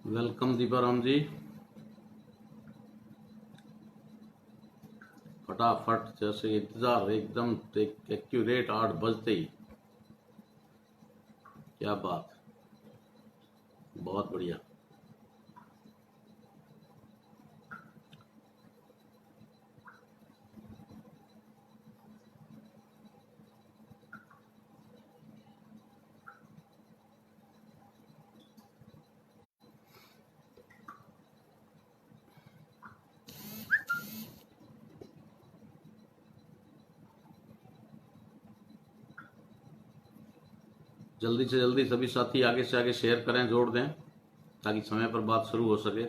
Welcome Deeparam जी। फटाफट जैसे इंतजार एकदम एक्यूरेट 8 बजते ही। क्या बात, बहुत बढ़िया। जल्दी से जल्दी सभी साथी आगे से आगे शेयर करें, जोड़ दें ताकि समय पर बात शुरू हो सके।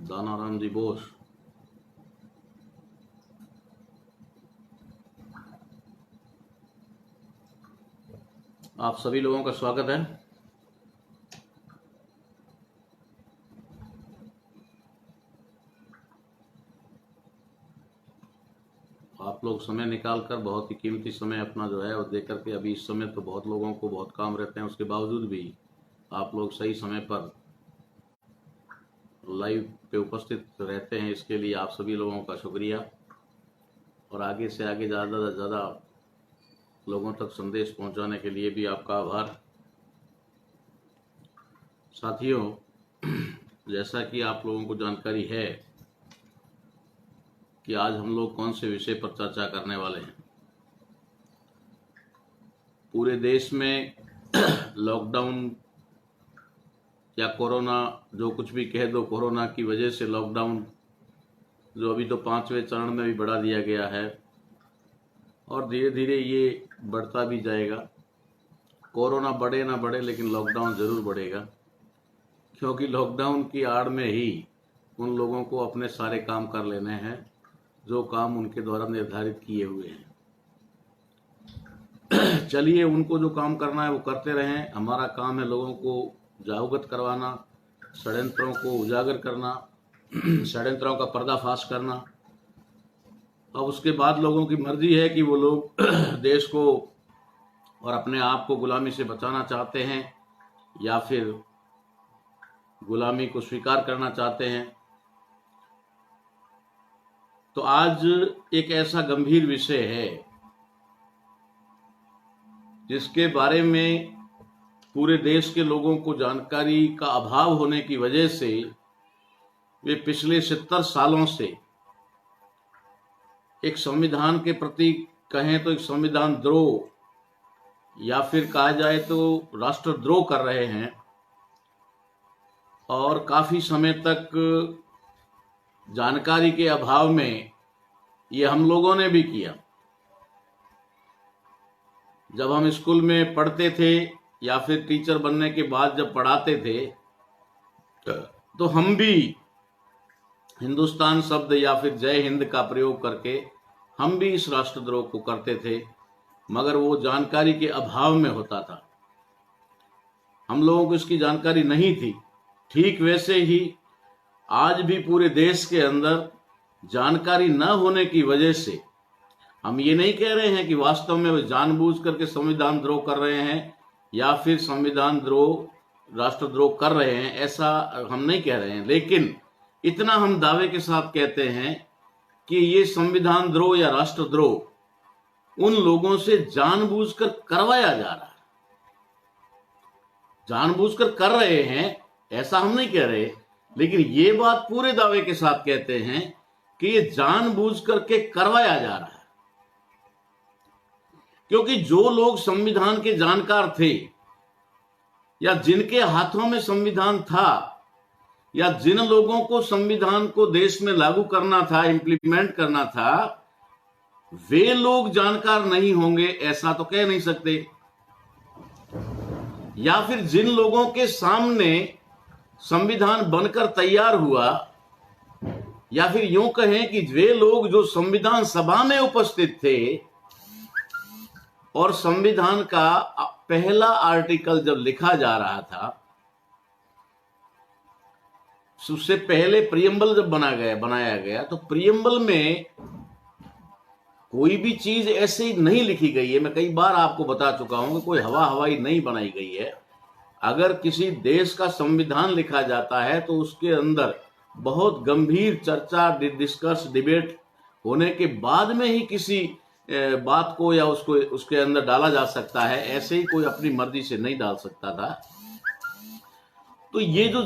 दानाराम जी बोस, आप सभी लोगों का स्वागत है। आप लोग समय निकाल कर बहुत ही कीमती समय अपना जो है वो दे करके, अभी इस समय तो बहुत लोगों को बहुत काम रहते हैं, उसके बावजूद भी आप लोग सही समय पर लाइव पे उपस्थित रहते हैं, इसके लिए आप सभी लोगों का शुक्रिया। और आगे से आगे ज़्यादा से ज़्यादा लोगों तक संदेश पहुंचाने के लिए भी आपका आभार। साथियों, जैसा कि आप लोगों को जानकारी है कि आज हम लोग कौन से विषय पर चर्चा करने वाले हैं। पूरे देश में लॉकडाउन या कोरोना, जो कुछ भी कह दो, कोरोना की वजह से लॉकडाउन जो अभी तो 5वें चरण में भी बढ़ा दिया गया है और धीरे धीरे ये बढ़ता भी जाएगा। कोरोना बढ़े ना बढ़े, लेकिन लॉकडाउन जरूर बढ़ेगा, क्योंकि लॉकडाउन की आड़ में ही उन लोगों को अपने सारे काम कर लेने हैं जो काम उनके द्वारा निर्धारित किए हुए हैं। चलिए, उनको जो काम करना है वो करते रहें। हमारा काम है लोगों को जागरूक करवाना, षड्यंत्रों को उजागर करना, षड्यंत्रों का पर्दाफाश करना। अब उसके बाद लोगों की मर्जी है कि वो लोग देश को और अपने आप को गुलामी से बचाना चाहते हैं या फिर गुलामी को स्वीकार करना चाहते हैं। तो आज एक ऐसा गंभीर विषय है जिसके बारे में पूरे देश के लोगों को जानकारी का अभाव होने की वजह से वे पिछले 70 सालों से एक संविधान के प्रति कहें तो एक संविधान द्रोह या फिर कहा जाए तो राष्ट्रद्रोह कर रहे हैं, और काफी समय तक जानकारी के अभाव में ये हम लोगों ने भी किया। जब हम स्कूल में पढ़ते थे या फिर टीचर बनने के बाद जब पढ़ाते थे तो हम भी हिंदुस्तान शब्द या फिर जय हिंद का प्रयोग करके हम भी इस राष्ट्रद्रोह को करते थे, मगर वो जानकारी के अभाव में होता था। हम लोगों को इसकी जानकारी नहीं थी। ठीक वैसे ही आज भी पूरे देश के अंदर जानकारी न होने की वजह से हम ये नहीं कह रहे हैं कि वास्तव में वो जानबूझ करके संविधान द्रोह कर रहे हैं या फिर संविधान द्रोह राष्ट्रद्रोह कर रहे हैं, ऐसा हम नहीं कह रहे हैं। लेकिन इतना हम दावे के साथ कहते हैं कि ये संविधान द्रोह या राष्ट्रद्रोह उन लोगों से जानबूझकर करवाया जा रहा है। जानबूझकर कर रहे हैं ऐसा हम नहीं कह रहे, लेकिन ये बात पूरे दावे के साथ कहते हैं कि ये जानबूझ करके करवाया जा रहा है। क्योंकि जो लोग संविधान के जानकार थे या जिनके हाथों में संविधान था या जिन लोगों को संविधान को देश में लागू करना था, इंप्लीमेंट करना था, वे लोग जानकार नहीं होंगे ऐसा तो कह नहीं सकते। या फिर जिन लोगों के सामने संविधान बनकर तैयार हुआ, या फिर यूं कहें कि वे लोग जो संविधान सभा में उपस्थित थे और संविधान का पहला आर्टिकल जब लिखा जा रहा था उससे पहले प्रियम्बल जब बनाया गया तो प्रियम्बल में कोई भी चीज ऐसे नहीं लिखी गई है। मैं कई बार आपको बता चुका हूं कि कोई हवाई नहीं बनाई गई है। अगर किसी देश का संविधान लिखा जाता है तो उसके अंदर बहुत गंभीर चर्चा, डिस्कस, डिबेट होने के बाद में ही किसी बात को या उसको उसके अंदर डाला जा सकता है। ऐसे ही कोई अपनी मर्जी से नहीं डाल सकता था। तो ये जो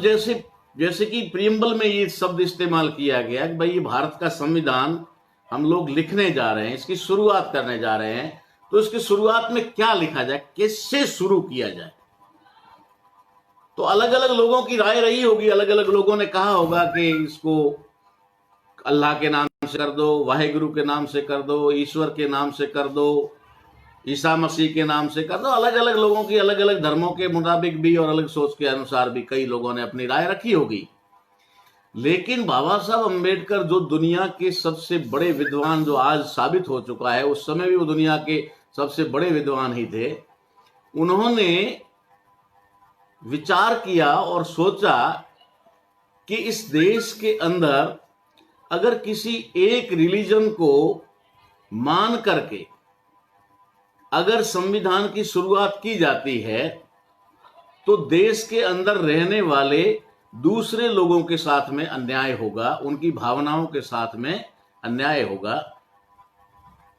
जैसे कि प्रियम्बल में ये शब्द इस्तेमाल किया गया कि भाई ये भारत का संविधान हम लोग लिखने जा रहे हैं, इसकी शुरुआत करने जा रहे हैं, तो इसकी शुरुआत में क्या लिखा जाए, कैसे शुरू किया जाए। तो अलग अलग लोगों की राय रही होगी, अलग अलग लोगों ने कहा होगा कि इसको अल्लाह के नाम से कर दो, वाहेगुरु के नाम से कर दो, ईश्वर के नाम से कर दो, ईसा मसीह के नाम से कर दो। अलग अलग लोगों की अलग अलग धर्मों के मुताबिक भी और अलग सोच के अनुसार भी कई लोगों ने अपनी राय रखी होगी। लेकिन बाबा साहब अम्बेडकर जो दुनिया के सबसे बड़े विद्वान, जो आज साबित हो चुका है, उस समय भी वो दुनिया के सबसे बड़े विद्वान ही थे, उन्होंने विचार किया और सोचा कि इस देश के अंदर अगर किसी एक रिलीजन को मान करके अगर संविधान की शुरुआत की जाती है तो देश के अंदर रहने वाले दूसरे लोगों के साथ में अन्याय होगा, उनकी भावनाओं के साथ में अन्याय होगा।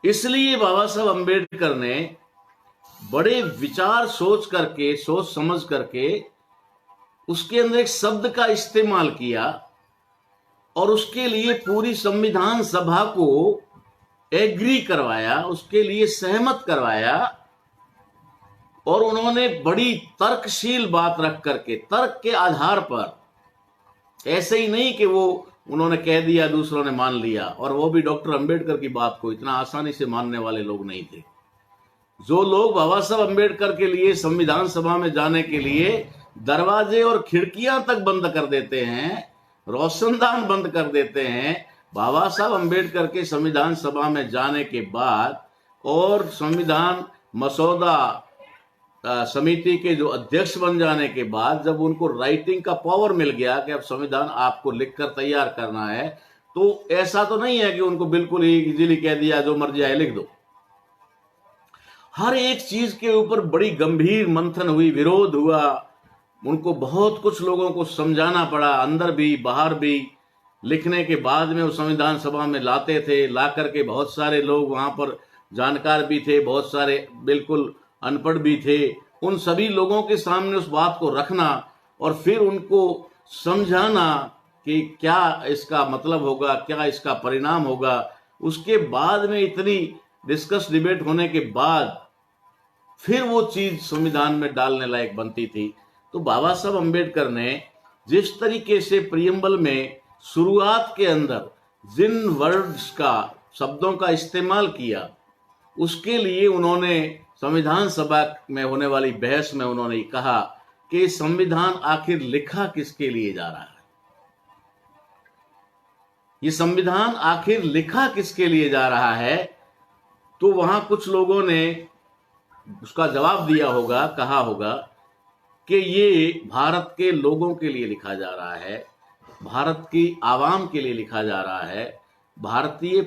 इसलिए बाबा साहब अम्बेडकर ने बड़े विचार सोच समझ करके उसके अंदर एक शब्द का इस्तेमाल किया और उसके लिए पूरी संविधान सभा को एग्री करवाया, उसके लिए सहमत करवाया। और उन्होंने बड़ी तर्कशील बात रख करके, तर्क के आधार पर, ऐसे ही नहीं कि वो उन्होंने कह दिया दूसरों ने मान लिया, और वो भी डॉक्टर अंबेडकर की बात को इतना आसानी से मानने वाले लोग नहीं थे। जो लोग बाबा साहब अम्बेडकर के लिए संविधान सभा में जाने के लिए दरवाजे और खिड़कियां तक बंद कर देते हैं, रोशनदान बंद कर देते हैं, बाबा साहब अम्बेडकर के संविधान सभा में जाने के बाद और संविधान मसौदा समिति के जो अध्यक्ष बन जाने के बाद, जब उनको राइटिंग का पावर मिल गया कि अब संविधान आपको लिखकर तैयार करना है, तो ऐसा तो नहीं है कि उनको बिल्कुल ही इजीली कह दिया जो मर्जी आए लिख दो। हर एक चीज के ऊपर बड़ी गंभीर मंथन हुई, विरोध हुआ, उनको बहुत कुछ लोगों को समझाना पड़ा, अंदर भी बाहर भी। लिखने के बाद में वो संविधान सभा में लाते थे, ला करके बहुत सारे लोग वहां पर जानकार भी थे, बहुत सारे बिल्कुल अनपढ़ भी थे, उन सभी लोगों के सामने उस बात को रखना और फिर उनको समझाना कि क्या इसका मतलब होगा, क्या इसका परिणाम होगा। उसके बाद में इतनी डिस्कस डिबेट होने के बाद फिर वो चीज संविधान में डालने लायक बनती थी। तो बाबा साहब अम्बेडकर ने जिस तरीके से प्रियम्बल में शुरुआत के अंदर जिन वर्ड्स का, शब्दों का इस्तेमाल किया, उसके लिए उन्होंने संविधान सभा में होने वाली बहस में उन्होंने कहा कि संविधान आखिर लिखा किसके लिए जा रहा है, ये संविधान आखिर लिखा किसके लिए जा रहा है। तो वहां कुछ लोगों ने उसका जवाब दिया होगा, कहा होगा कि ये भारत के लोगों के लिए लिखा जा रहा है, भारत की आवाम के लिए लिखा जा रहा है, भारतीय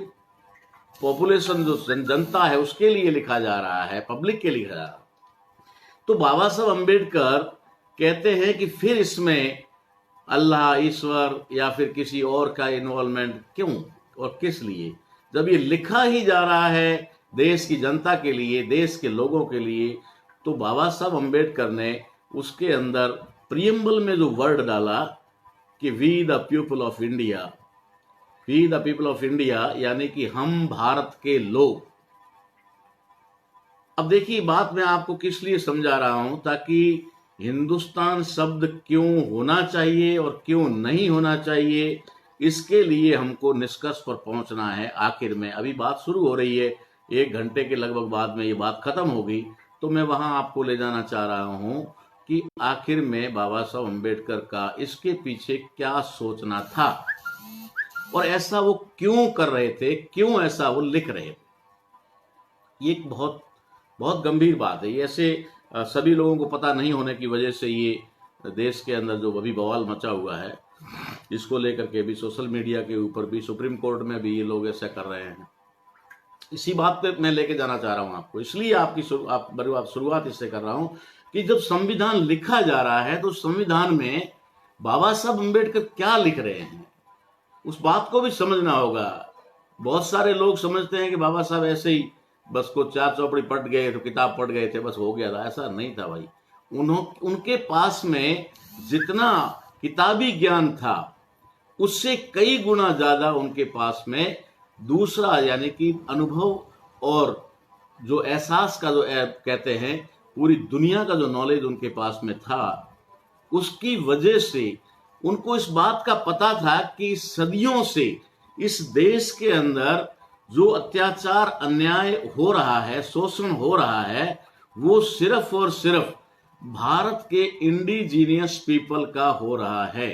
पॉपुलेशन जो जनता है उसके लिए लिखा जा रहा है, पब्लिक के लिए लिखा जा रहा है। तो बाबा साहब अम्बेडकर कहते हैं कि फिर इसमें अल्लाह, ईश्वर या फिर किसी और का इन्वॉल्वमेंट क्यों और किस लिए, जब ये लिखा ही जा रहा है देश की जनता के लिए, देश के लोगों के लिए। तो बाबा साहब अम्बेडकर ने उसके अंदर प्रियम्बल में जो वर्ड डाला कि we the people of India, we the people of India, यानी कि हम भारत के लोग। अब देखिए बात मैं आपको किस लिए समझा रहा हूं, ताकि हिंदुस्तान शब्द क्यों होना चाहिए और क्यों नहीं होना चाहिए, इसके लिए हमको निष्कर्ष पर पहुंचना है। आखिर में अभी बात शुरू हो रही है, 1 घंटे के लगभग बाद में ये बात खत्म होगी, तो मैं वहां आपको ले जाना चाह रहा हूं कि आखिर में बाबा साहब अम्बेडकर का इसके पीछे क्या सोचना था और ऐसा वो क्यों कर रहे थे, क्यों ऐसा वो लिख रहे थे। ये एक बहुत बहुत गंभीर बात है। ये ऐसे सभी लोगों को पता नहीं होने की वजह से ये देश के अंदर जो अभी बवाल मचा हुआ है, इसको लेकर के भी सोशल मीडिया के ऊपर भी, सुप्रीम कोर्ट में भी ये लोग ऐसा कर रहे हैं। इसी बात पे मैं लेके जाना चाह रहा हूं आपको, इसलिए आपकी शुरुआत इससे कर रहा हूं कि जब संविधान लिखा जा रहा है तो संविधान में बाबा साहब अम्बेडकर क्या लिख रहे हैं उस बात को भी समझना होगा। बहुत सारे लोग समझते हैं कि बाबा साहब ऐसे ही बस को 4 चौपड़ी पढ़ गए तो किताब पढ़ गए थे, बस हो गया था। ऐसा नहीं था भाई। उनके पास में जितना किताबी ज्ञान था उससे कई गुना ज्यादा उनके पास में दूसरा यानी कि अनुभव और जो एहसास का जो कहते हैं पूरी दुनिया का जो नॉलेज उनके पास में था, उसकी वजह से उनको इस बात का पता था कि सदियों से इस देश के अंदर जो अत्याचार अन्याय हो रहा है, शोषण हो रहा है, वो सिर्फ और सिर्फ भारत के इंडिजीनियस पीपल का हो रहा है।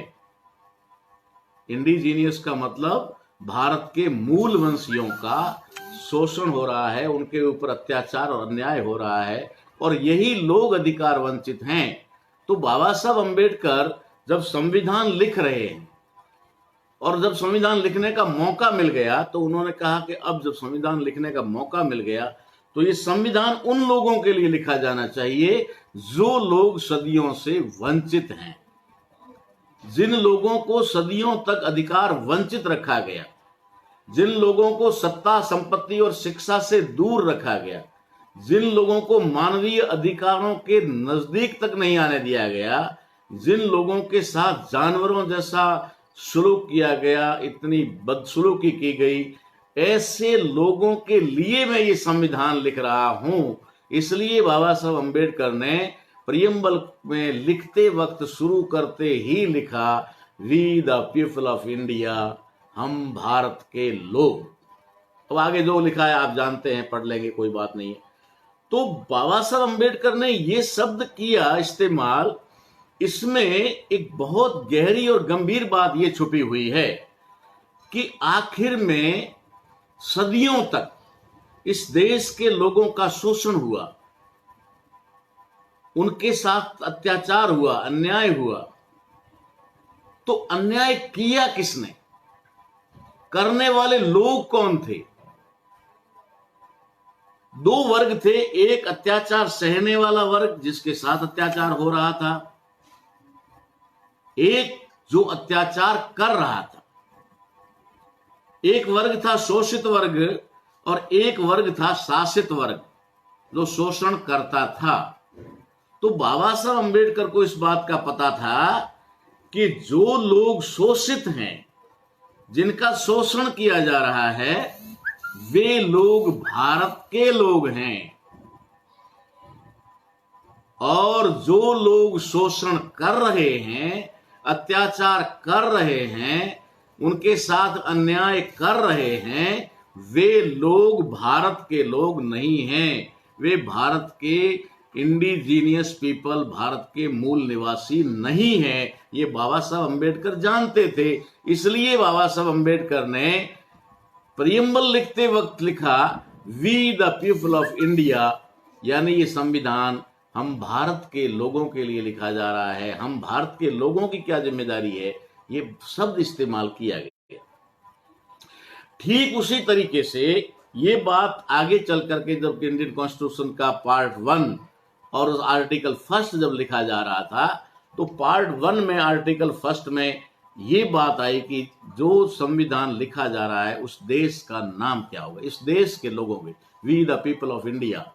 इंडिजीनियस का मतलब भारत के मूल वंशियों का शोषण हो रहा है, उनके ऊपर अत्याचार और अन्याय हो रहा है और यही लोग अधिकार वंचित हैं। तो बाबा साहब अम्बेडकर जब संविधान लिख रहे हैं और जब संविधान लिखने का मौका मिल गया तो उन्होंने कहा कि अब जब संविधान लिखने का मौका मिल गया तो ये संविधान उन लोगों के लिए लिखा जाना चाहिए जो लोग सदियों से वंचित हैं, जिन लोगों को सदियों तक अधिकार वंचित रखा गया, जिन लोगों को सत्ता संपत्ति और शिक्षा से दूर रखा गया, जिन लोगों को मानवीय अधिकारों के नजदीक तक नहीं आने दिया गया, जिन लोगों के साथ जानवरों जैसा सलूक किया गया, इतनी बदसलूकी की गई, ऐसे लोगों के लिए मैं ये संविधान लिख रहा हूं। इसलिए बाबा साहब अम्बेडकर ने प्रियम्बल में लिखते वक्त शुरू करते ही लिखा, we the people of India, हम भारत के लोग। अब आगे जो लिखा है आप जानते हैं, पढ़ लेंगे, कोई बात नहीं है। तो बाबा साहब अम्बेडकर ने ये शब्द किया इस्तेमाल, इसमें एक बहुत गहरी और गंभीर बात ये छुपी हुई है कि आखिर में सदियों तक इस देश के लोगों का शोषण हुआ, उनके साथ अत्याचार हुआ, अन्याय हुआ। तो अन्याय किया किसने? करने वाले लोग कौन थे? दो वर्ग थे, एक अत्याचार सहने वाला वर्ग जिसके साथ अत्याचार हो रहा था, एक जो अत्याचार कर रहा था। एक वर्ग था शोषित वर्ग और एक वर्ग था शासित वर्ग जो शोषण करता था। तो बाबा साहब अम्बेडकर को इस बात का पता था कि जो लोग शोषित हैं, जिनका शोषण किया जा रहा है, वे लोग भारत के लोग हैं और जो लोग शोषण कर रहे हैं, अत्याचार कर रहे हैं, उनके साथ अन्याय कर रहे हैं, वे लोग भारत के लोग नहीं हैं। वे भारत के इंडिजीनियस पीपल, भारत के मूल निवासी नहीं हैं। ये बाबा साहब अम्बेडकर जानते थे। इसलिए बाबा साहब अम्बेडकर ने प्रियम्बल लिखते वक्त लिखा, we the people of India, यानी ये संविधान हम भारत के लोगों के लिए लिखा जा रहा है। हम भारत के लोगों की क्या जिम्मेदारी है, ये शब्द इस्तेमाल किया गया। ठीक उसी तरीके से ये बात आगे चल करके जब इंडियन कॉन्स्टिट्यूशन का पार्ट 1 और आर्टिकल 1 जब लिखा जा रहा था, तो पार्ट 1 में आर्टिकल 1 में ये बात आई कि जो संविधान लिखा जा रहा है उस देश का नाम क्या होगा, इस देश के लोगों के, we the people of India,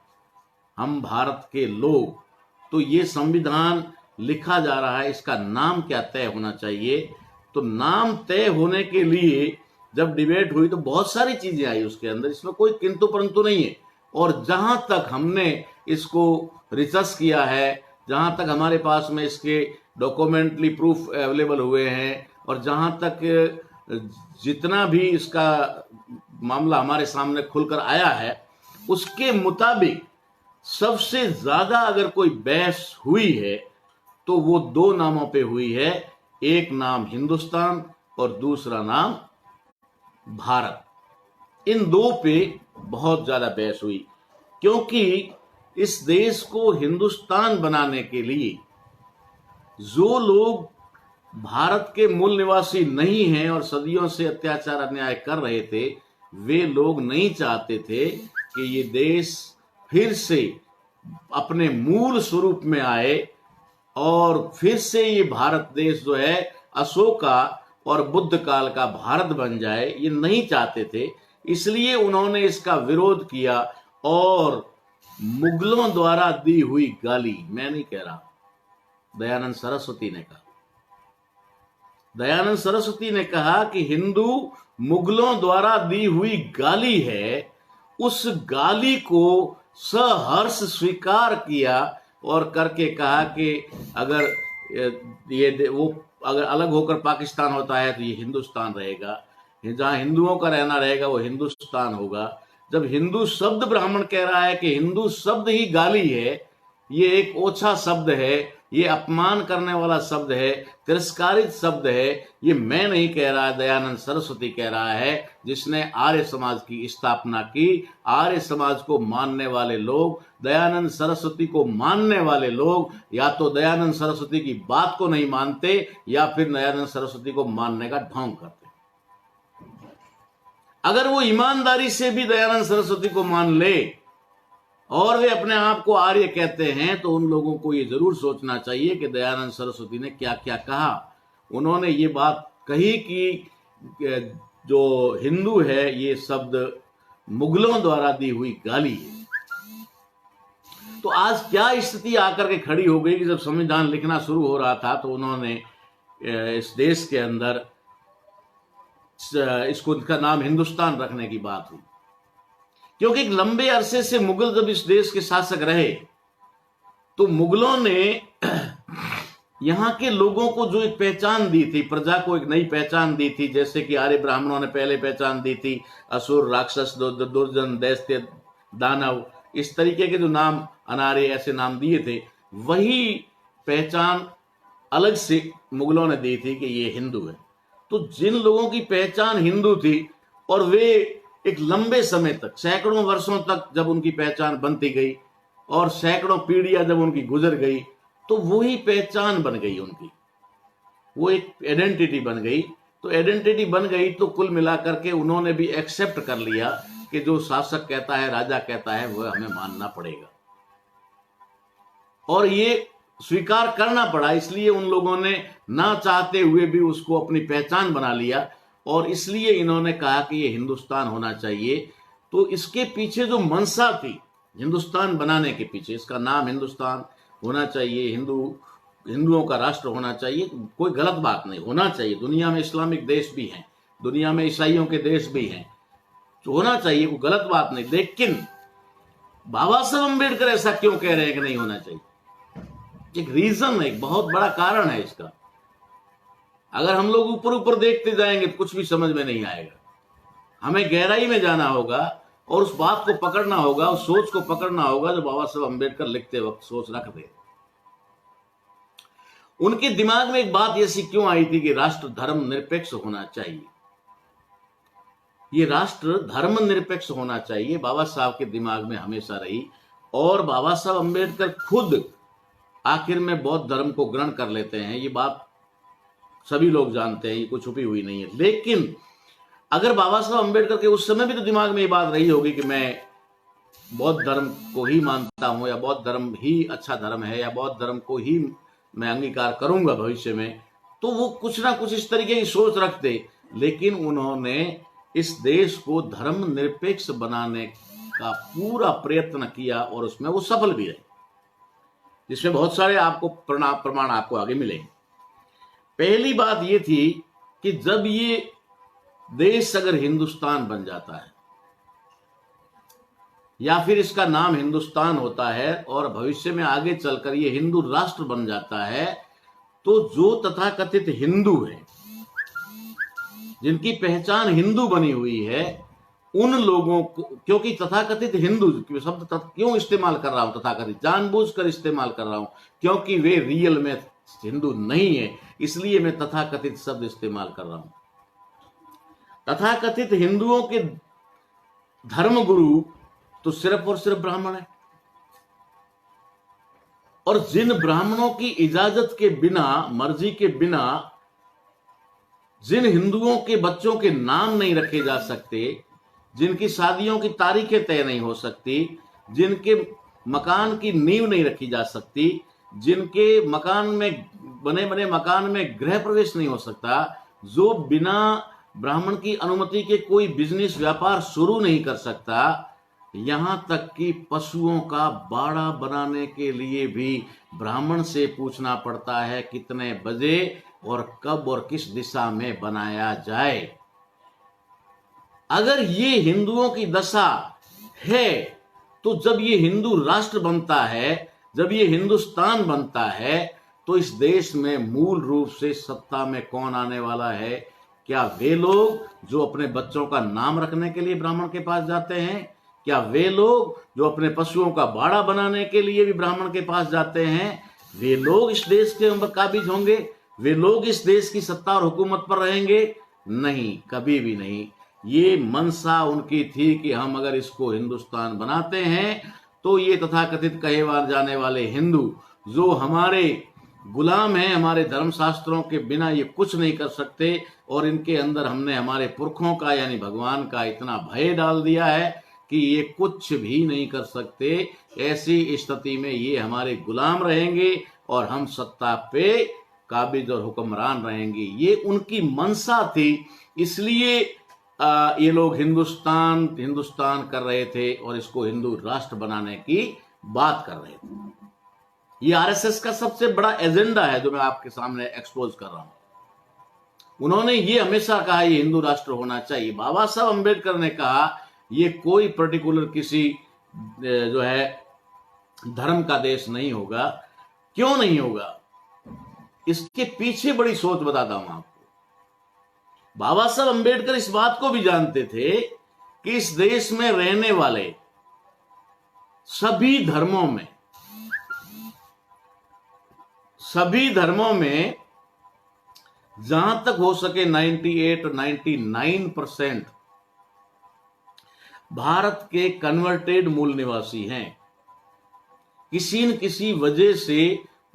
हम भारत के लोग। तो ये संविधान लिखा जा रहा है, इसका नाम क्या तय होना चाहिए। तो नाम तय होने के लिए जब डिबेट हुई तो बहुत सारी चीजें आई उसके अंदर, इसमें कोई किंतु परंतु नहीं है। और जहां तक हमने इसको रिसर्च किया है, जहां तक हमारे पास में इसके डॉक्यूमेंटली प्रूफ अवेलेबल हुए हैं और जहां तक जितना भी इसका मामला हमारे सामने खुलकर आया है, उसके मुताबिक सबसे ज्यादा अगर कोई बहस हुई है तो वो 2 नामों पे हुई है। एक नाम हिंदुस्तान और दूसरा नाम भारत। इन 2 पे बहुत ज्यादा बहस हुई, क्योंकि इस देश को हिंदुस्तान बनाने के लिए जो लोग भारत के मूल निवासी नहीं हैं और सदियों से अत्याचार अन्याय कर रहे थे, वे लोग नहीं चाहते थे कि ये देश फिर से अपने मूल स्वरूप में आए और फिर से ये भारत देश जो है अशोका और बुद्ध काल का भारत बन जाए। ये नहीं चाहते थे, इसलिए उन्होंने इसका विरोध किया और मुगलों द्वारा दी हुई गाली, मैं नहीं कह रहा, दयानंद सरस्वती ने कहा, दयानंद सरस्वती ने कहा कि हिंदू मुगलों द्वारा दी हुई गाली है, उस गाली को सहर्ष स्वीकार किया और करके कहा कि अगर ये वो अगर अलग होकर पाकिस्तान होता है तो ये हिंदुस्तान रहेगा, जहां हिंदुओं का रहना रहेगा वो हिंदुस्तान होगा। जब हिंदू शब्द ब्राह्मण कह रहा है कि हिंदू शब्द ही गाली है, ये एक ओछा शब्द है, ये अपमान करने वाला शब्द है, तिरस्कारित शब्द है, ये मैं नहीं कह रहा, दयानंद सरस्वती कह रहा है, जिसने आर्य समाज की स्थापना की। आर्य समाज को मानने वाले लोग, दयानंद सरस्वती को मानने वाले लोग या तो दयानंद सरस्वती की बात को नहीं मानते या फिर दयानंद सरस्वती को मानने का ढोंग करते। अगर वो ईमानदारी से भी दयानंद सरस्वती को मान ले और वे अपने आप को आर्य कहते हैं, तो उन लोगों को ये जरूर सोचना चाहिए कि दयानंद सरस्वती ने क्या क्या कहा। उन्होंने ये बात कही कि जो हिंदू है ये शब्द मुगलों द्वारा दी हुई गाली है। तो आज क्या स्थिति आकर के खड़ी हो गई कि जब संविधान लिखना शुरू हो रहा था तो उन्होंने इस देश के अंदर इसको इसका नाम हिंदुस्तान रखने की बात हुई, क्योंकि एक लंबे अरसे से मुगल जब इस देश के शासक रहे तो मुगलों ने यहां के लोगों को जो एक पहचान दी थी, प्रजा को एक नई पहचान दी थी, जैसे कि आर्य ब्राह्मणों ने पहले पहचान दी थी, असुर, राक्षस, दुर्जन, दैत्य, दानव, इस तरीके के जो नाम अनार्य ऐसे नाम दिए थे, वही पहचान अलग से मुगलों ने दी थी कि ये हिंदू है। तो जिन लोगों की पहचान हिंदू थी और वे एक लंबे समय तक, सैकड़ों वर्षों तक जब उनकी पहचान बनती गई और सैकड़ों पीढ़ियां जब उनकी गुजर गई, तो वही पहचान बन गई उनकी, वो एक आइडेंटिटी बन गई। तो आइडेंटिटी बन गई तो कुल मिलाकर के उन्होंने भी एक्सेप्ट कर लिया कि जो शासक कहता है, राजा कहता है, वह हमें मानना पड़ेगा, और ये स्वीकार करना पड़ा। इसलिए उन लोगों ने ना चाहते हुए भी उसको अपनी पहचान बना लिया और इसलिए इन्होंने कहा कि ये हिंदुस्तान होना चाहिए। तो इसके पीछे जो मंशा थी हिंदुस्तान बनाने के पीछे, इसका नाम हिंदुस्तान होना चाहिए, हिंदुओं का राष्ट्र होना चाहिए, कोई गलत बात नहीं, होना चाहिए। दुनिया में इस्लामिक देश भी हैं, दुनिया में ईसाइयों के देश भी हैं, तो होना चाहिए, कोई गलत बात नहीं। लेकिन बाबा साहब अम्बेडकर ऐसा क्यों कह रहे हैं कि नहीं होना चाहिए? एक रीजन है, एक बहुत बड़ा कारण है इसका। अगर हम लोग ऊपर ऊपर देखते जाएंगे तो कुछ भी समझ में नहीं आएगा, हमें गहराई में जाना होगा और उस बात को पकड़ना होगा, उस सोच को पकड़ना होगा जो बाबा साहब अम्बेडकर लिखते वक्त सोच रखते। उनके दिमाग में एक बात ऐसी क्यों आई थी कि राष्ट्र धर्म निरपेक्ष होना चाहिए, ये राष्ट्र धर्म निरपेक्ष होना चाहिए, बाबा साहब के दिमाग में हमेशा रही। और बाबा साहब अम्बेडकर खुद आखिर में बौद्ध धर्म को ग्रहण कर लेते हैं, ये बात सभी लोग जानते हैं, ये कुछ छुपी हुई नहीं है। लेकिन अगर बाबा साहब अम्बेडकर के उस समय भी तो दिमाग में ये बात रही होगी कि मैं बौद्ध धर्म को ही मानता हूं, या बौद्ध धर्म ही अच्छा धर्म है, या बौद्ध धर्म को ही मैं अंगीकार करूंगा भविष्य में, तो वो कुछ ना कुछ इस तरीके की सोच रखते। लेकिन उन्होंने इस देश को धर्म निरपेक्ष बनाने का पूरा प्रयत्न किया और उसमें वो सफल भी रहे, जिसमें बहुत सारे आपको प्रमाण आपको आगे मिलेंगे। पहली बात ये थी कि जब ये देश अगर हिंदुस्तान बन जाता है या फिर इसका नाम हिंदुस्तान होता है और भविष्य में आगे चलकर ये हिंदू राष्ट्र बन जाता है, तो जो तथाकथित हिंदू है, जिनकी पहचान हिंदू बनी हुई है, उन लोगों को, क्योंकि तथाकथित हिंदू शब्द क्यों इस्तेमाल कर रहा हूं, तथाकथित जानबूझकर इस्तेमाल कर रहा हूं, क्योंकि वे रियल में हिंदू नहीं है, इसलिए मैं तथाकथित शब्द इस्तेमाल कर रहा हूं। तथाकथित हिंदुओं के धर्मगुरु तो सिर्फ और सिर्फ ब्राह्मण है, और जिन ब्राह्मणों की इजाजत के बिना, मर्जी के बिना जिन हिंदुओं के बच्चों के नाम नहीं रखे जा सकते, जिनकी शादियों की तारीखें तय नहीं हो सकती, जिनके मकान की नींव नहीं रखी जा सकती, जिनके मकान में बने बने मकान में गृह प्रवेश नहीं हो सकता, जो बिना ब्राह्मण की अनुमति के कोई बिजनेस व्यापार शुरू नहीं कर सकता, यहां तक कि पशुओं का बाड़ा बनाने के लिए भी ब्राह्मण से पूछना पड़ता है कितने बजे और कब और किस दिशा में बनाया जाए। अगर ये हिंदुओं की दशा है, तो जब ये हिंदू राष्ट्र बनता है, जब ये हिंदुस्तान बनता है, तो इस देश में मूल रूप से सत्ता में कौन आने वाला है? क्या वे लोग जो अपने बच्चों का नाम रखने के लिए ब्राह्मण के पास जाते हैं? क्या वे लोग जो अपने पशुओं का बाड़ा बनाने के लिए भी ब्राह्मण के पास जाते हैं? वे लोग इस देश के ऊपर काबिज होंगे? वे लोग इस देश की सत्ता और हुकूमत पर रहेंगे? नहीं, कभी भी नहीं। ये मनसा उनकी थी कि हम अगर इसको हिंदुस्तान बनाते हैं तो ये तथाकथित कहे जाने वाले हिंदू जो हमारे गुलाम हैं, हमारे धर्मशास्त्रों के बिना ये कुछ नहीं कर सकते, और इनके अंदर हमने हमारे पुरखों का यानी भगवान का इतना भय डाल दिया है कि ये कुछ भी नहीं कर सकते। ऐसी स्थिति में ये हमारे गुलाम रहेंगे और हम सत्ता पे काबिज और हुक्मरान रहेंगे। ये उनकी मनसा थी, इसलिए ये लोग हिंदुस्तान हिंदुस्तान कर रहे थे और इसको हिंदू राष्ट्र बनाने की बात कर रहे थे। ये आरएसएस का सबसे बड़ा एजेंडा है जो मैं आपके सामने एक्सपोज कर रहा हूं। उन्होंने ये हमेशा कहा ये हिंदू राष्ट्र होना चाहिए। बाबा साहब अंबेडकर ने कहा ये कोई पर्टिकुलर किसी जो है धर्म का देश नहीं होगा। क्यों नहीं होगा? इसके पीछे बड़ी सोच बताता हूं आपको। बाबा साहब अंबेडकर इस बात को भी जानते थे कि इस देश में रहने वाले सभी धर्मों में जहां तक हो सके 98 और 99% भारत के कन्वर्टेड मूल निवासी हैं। किसी न किसी वजह से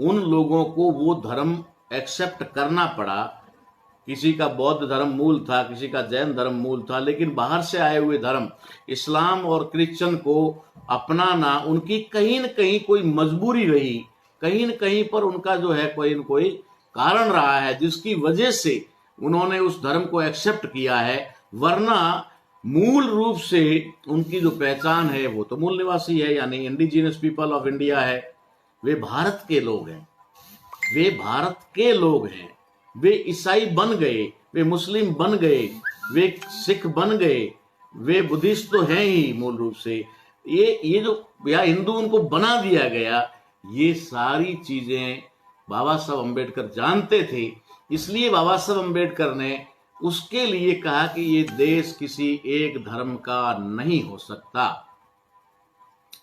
उन लोगों को वो धर्म एक्सेप्ट करना पड़ा। किसी का बौद्ध धर्म मूल था, किसी का जैन धर्म मूल था, लेकिन बाहर से आए हुए धर्म इस्लाम और क्रिश्चियन को अपनाना उनकी कहीं न कहीं कोई मजबूरी रही, कहीं न कहीं पर उनका जो है कोई न कोई कारण रहा है जिसकी वजह से उन्होंने उस धर्म को एक्सेप्ट किया है। वरना मूल रूप से उनकी जो पहचान है वो तो मूल निवासी है, यानी इंडिजिनस पीपल ऑफ इंडिया है। वे भारत के लोग हैं, वे भारत के लोग हैं। वे ईसाई बन गए, वे मुस्लिम बन गए, वे सिख बन गए, वे बुद्धिस्ट तो हैं ही मूल रूप से। ये जो या हिंदू उनको बना दिया गया, ये सारी चीजें बाबा साहब अंबेडकर जानते थे। इसलिए बाबा साहब अंबेडकर ने उसके लिए कहा कि ये देश किसी एक धर्म का नहीं हो सकता,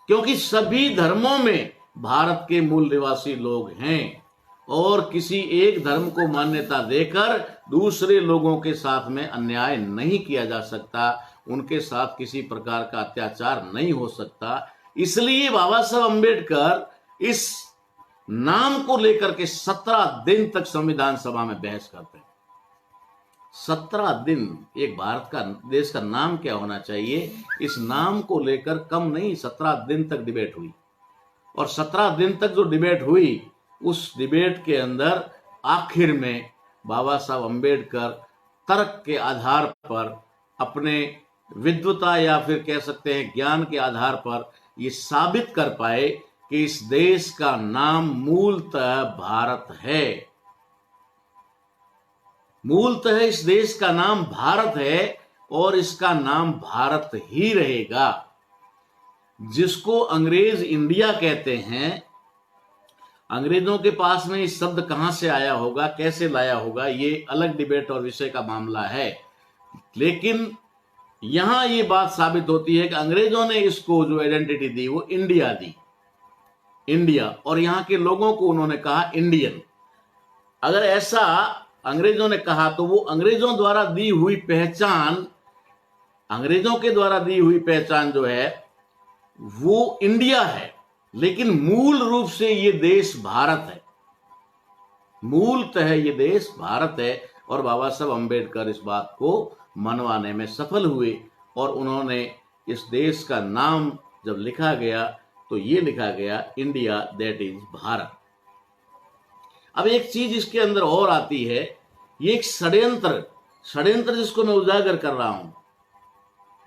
क्योंकि सभी धर्मों में भारत के मूल निवासी लोग हैं और किसी एक धर्म को मान्यता देकर दूसरे लोगों के साथ में अन्याय नहीं किया जा सकता, उनके साथ किसी प्रकार का अत्याचार नहीं हो सकता। इसलिए बाबा साहब अंबेडकर इस नाम को लेकर के 17 दिन तक संविधान सभा में बहस करते हैं। 17 दिन एक भारत का देश का नाम क्या होना चाहिए, इस नाम को लेकर कम नहीं 17 दिन तक डिबेट हुई। और 17 दिन तक जो डिबेट हुई, उस डिबेट के अंदर आखिर में बाबा साहब अंबेडकर तर्क के आधार पर, अपने विद्वता या फिर कह सकते हैं ज्ञान के आधार पर ये साबित कर पाए कि इस देश का नाम मूलतः भारत है। मूलतः इस देश का नाम भारत है और इसका नाम भारत ही रहेगा। जिसको अंग्रेज इंडिया कहते हैं, अंग्रेजों के पास में इस शब्द कहां से आया होगा, कैसे लाया होगा, ये अलग डिबेट और विषय का मामला है। लेकिन यहां ये बात साबित होती है कि अंग्रेजों ने इसको जो आइडेंटिटी दी वो इंडिया दी, इंडिया, और यहां के लोगों को उन्होंने कहा इंडियन। अगर ऐसा अंग्रेजों ने कहा तो वो अंग्रेजों द्वारा दी हुई पहचान, अंग्रेजों के द्वारा दी हुई पहचान जो है वो इंडिया है, लेकिन मूल रूप से ये देश भारत है। मूलतः ये देश भारत है और बाबा साहब अम्बेडकर इस बात को मनवाने में सफल हुए और उन्होंने इस देश का नाम जब लिखा गया तो ये लिखा गया इंडिया, दैट इज भारत। अब एक चीज इसके अंदर और आती है, ये एक षड्यंत्र जिसको मैं उजागर कर रहा हूं।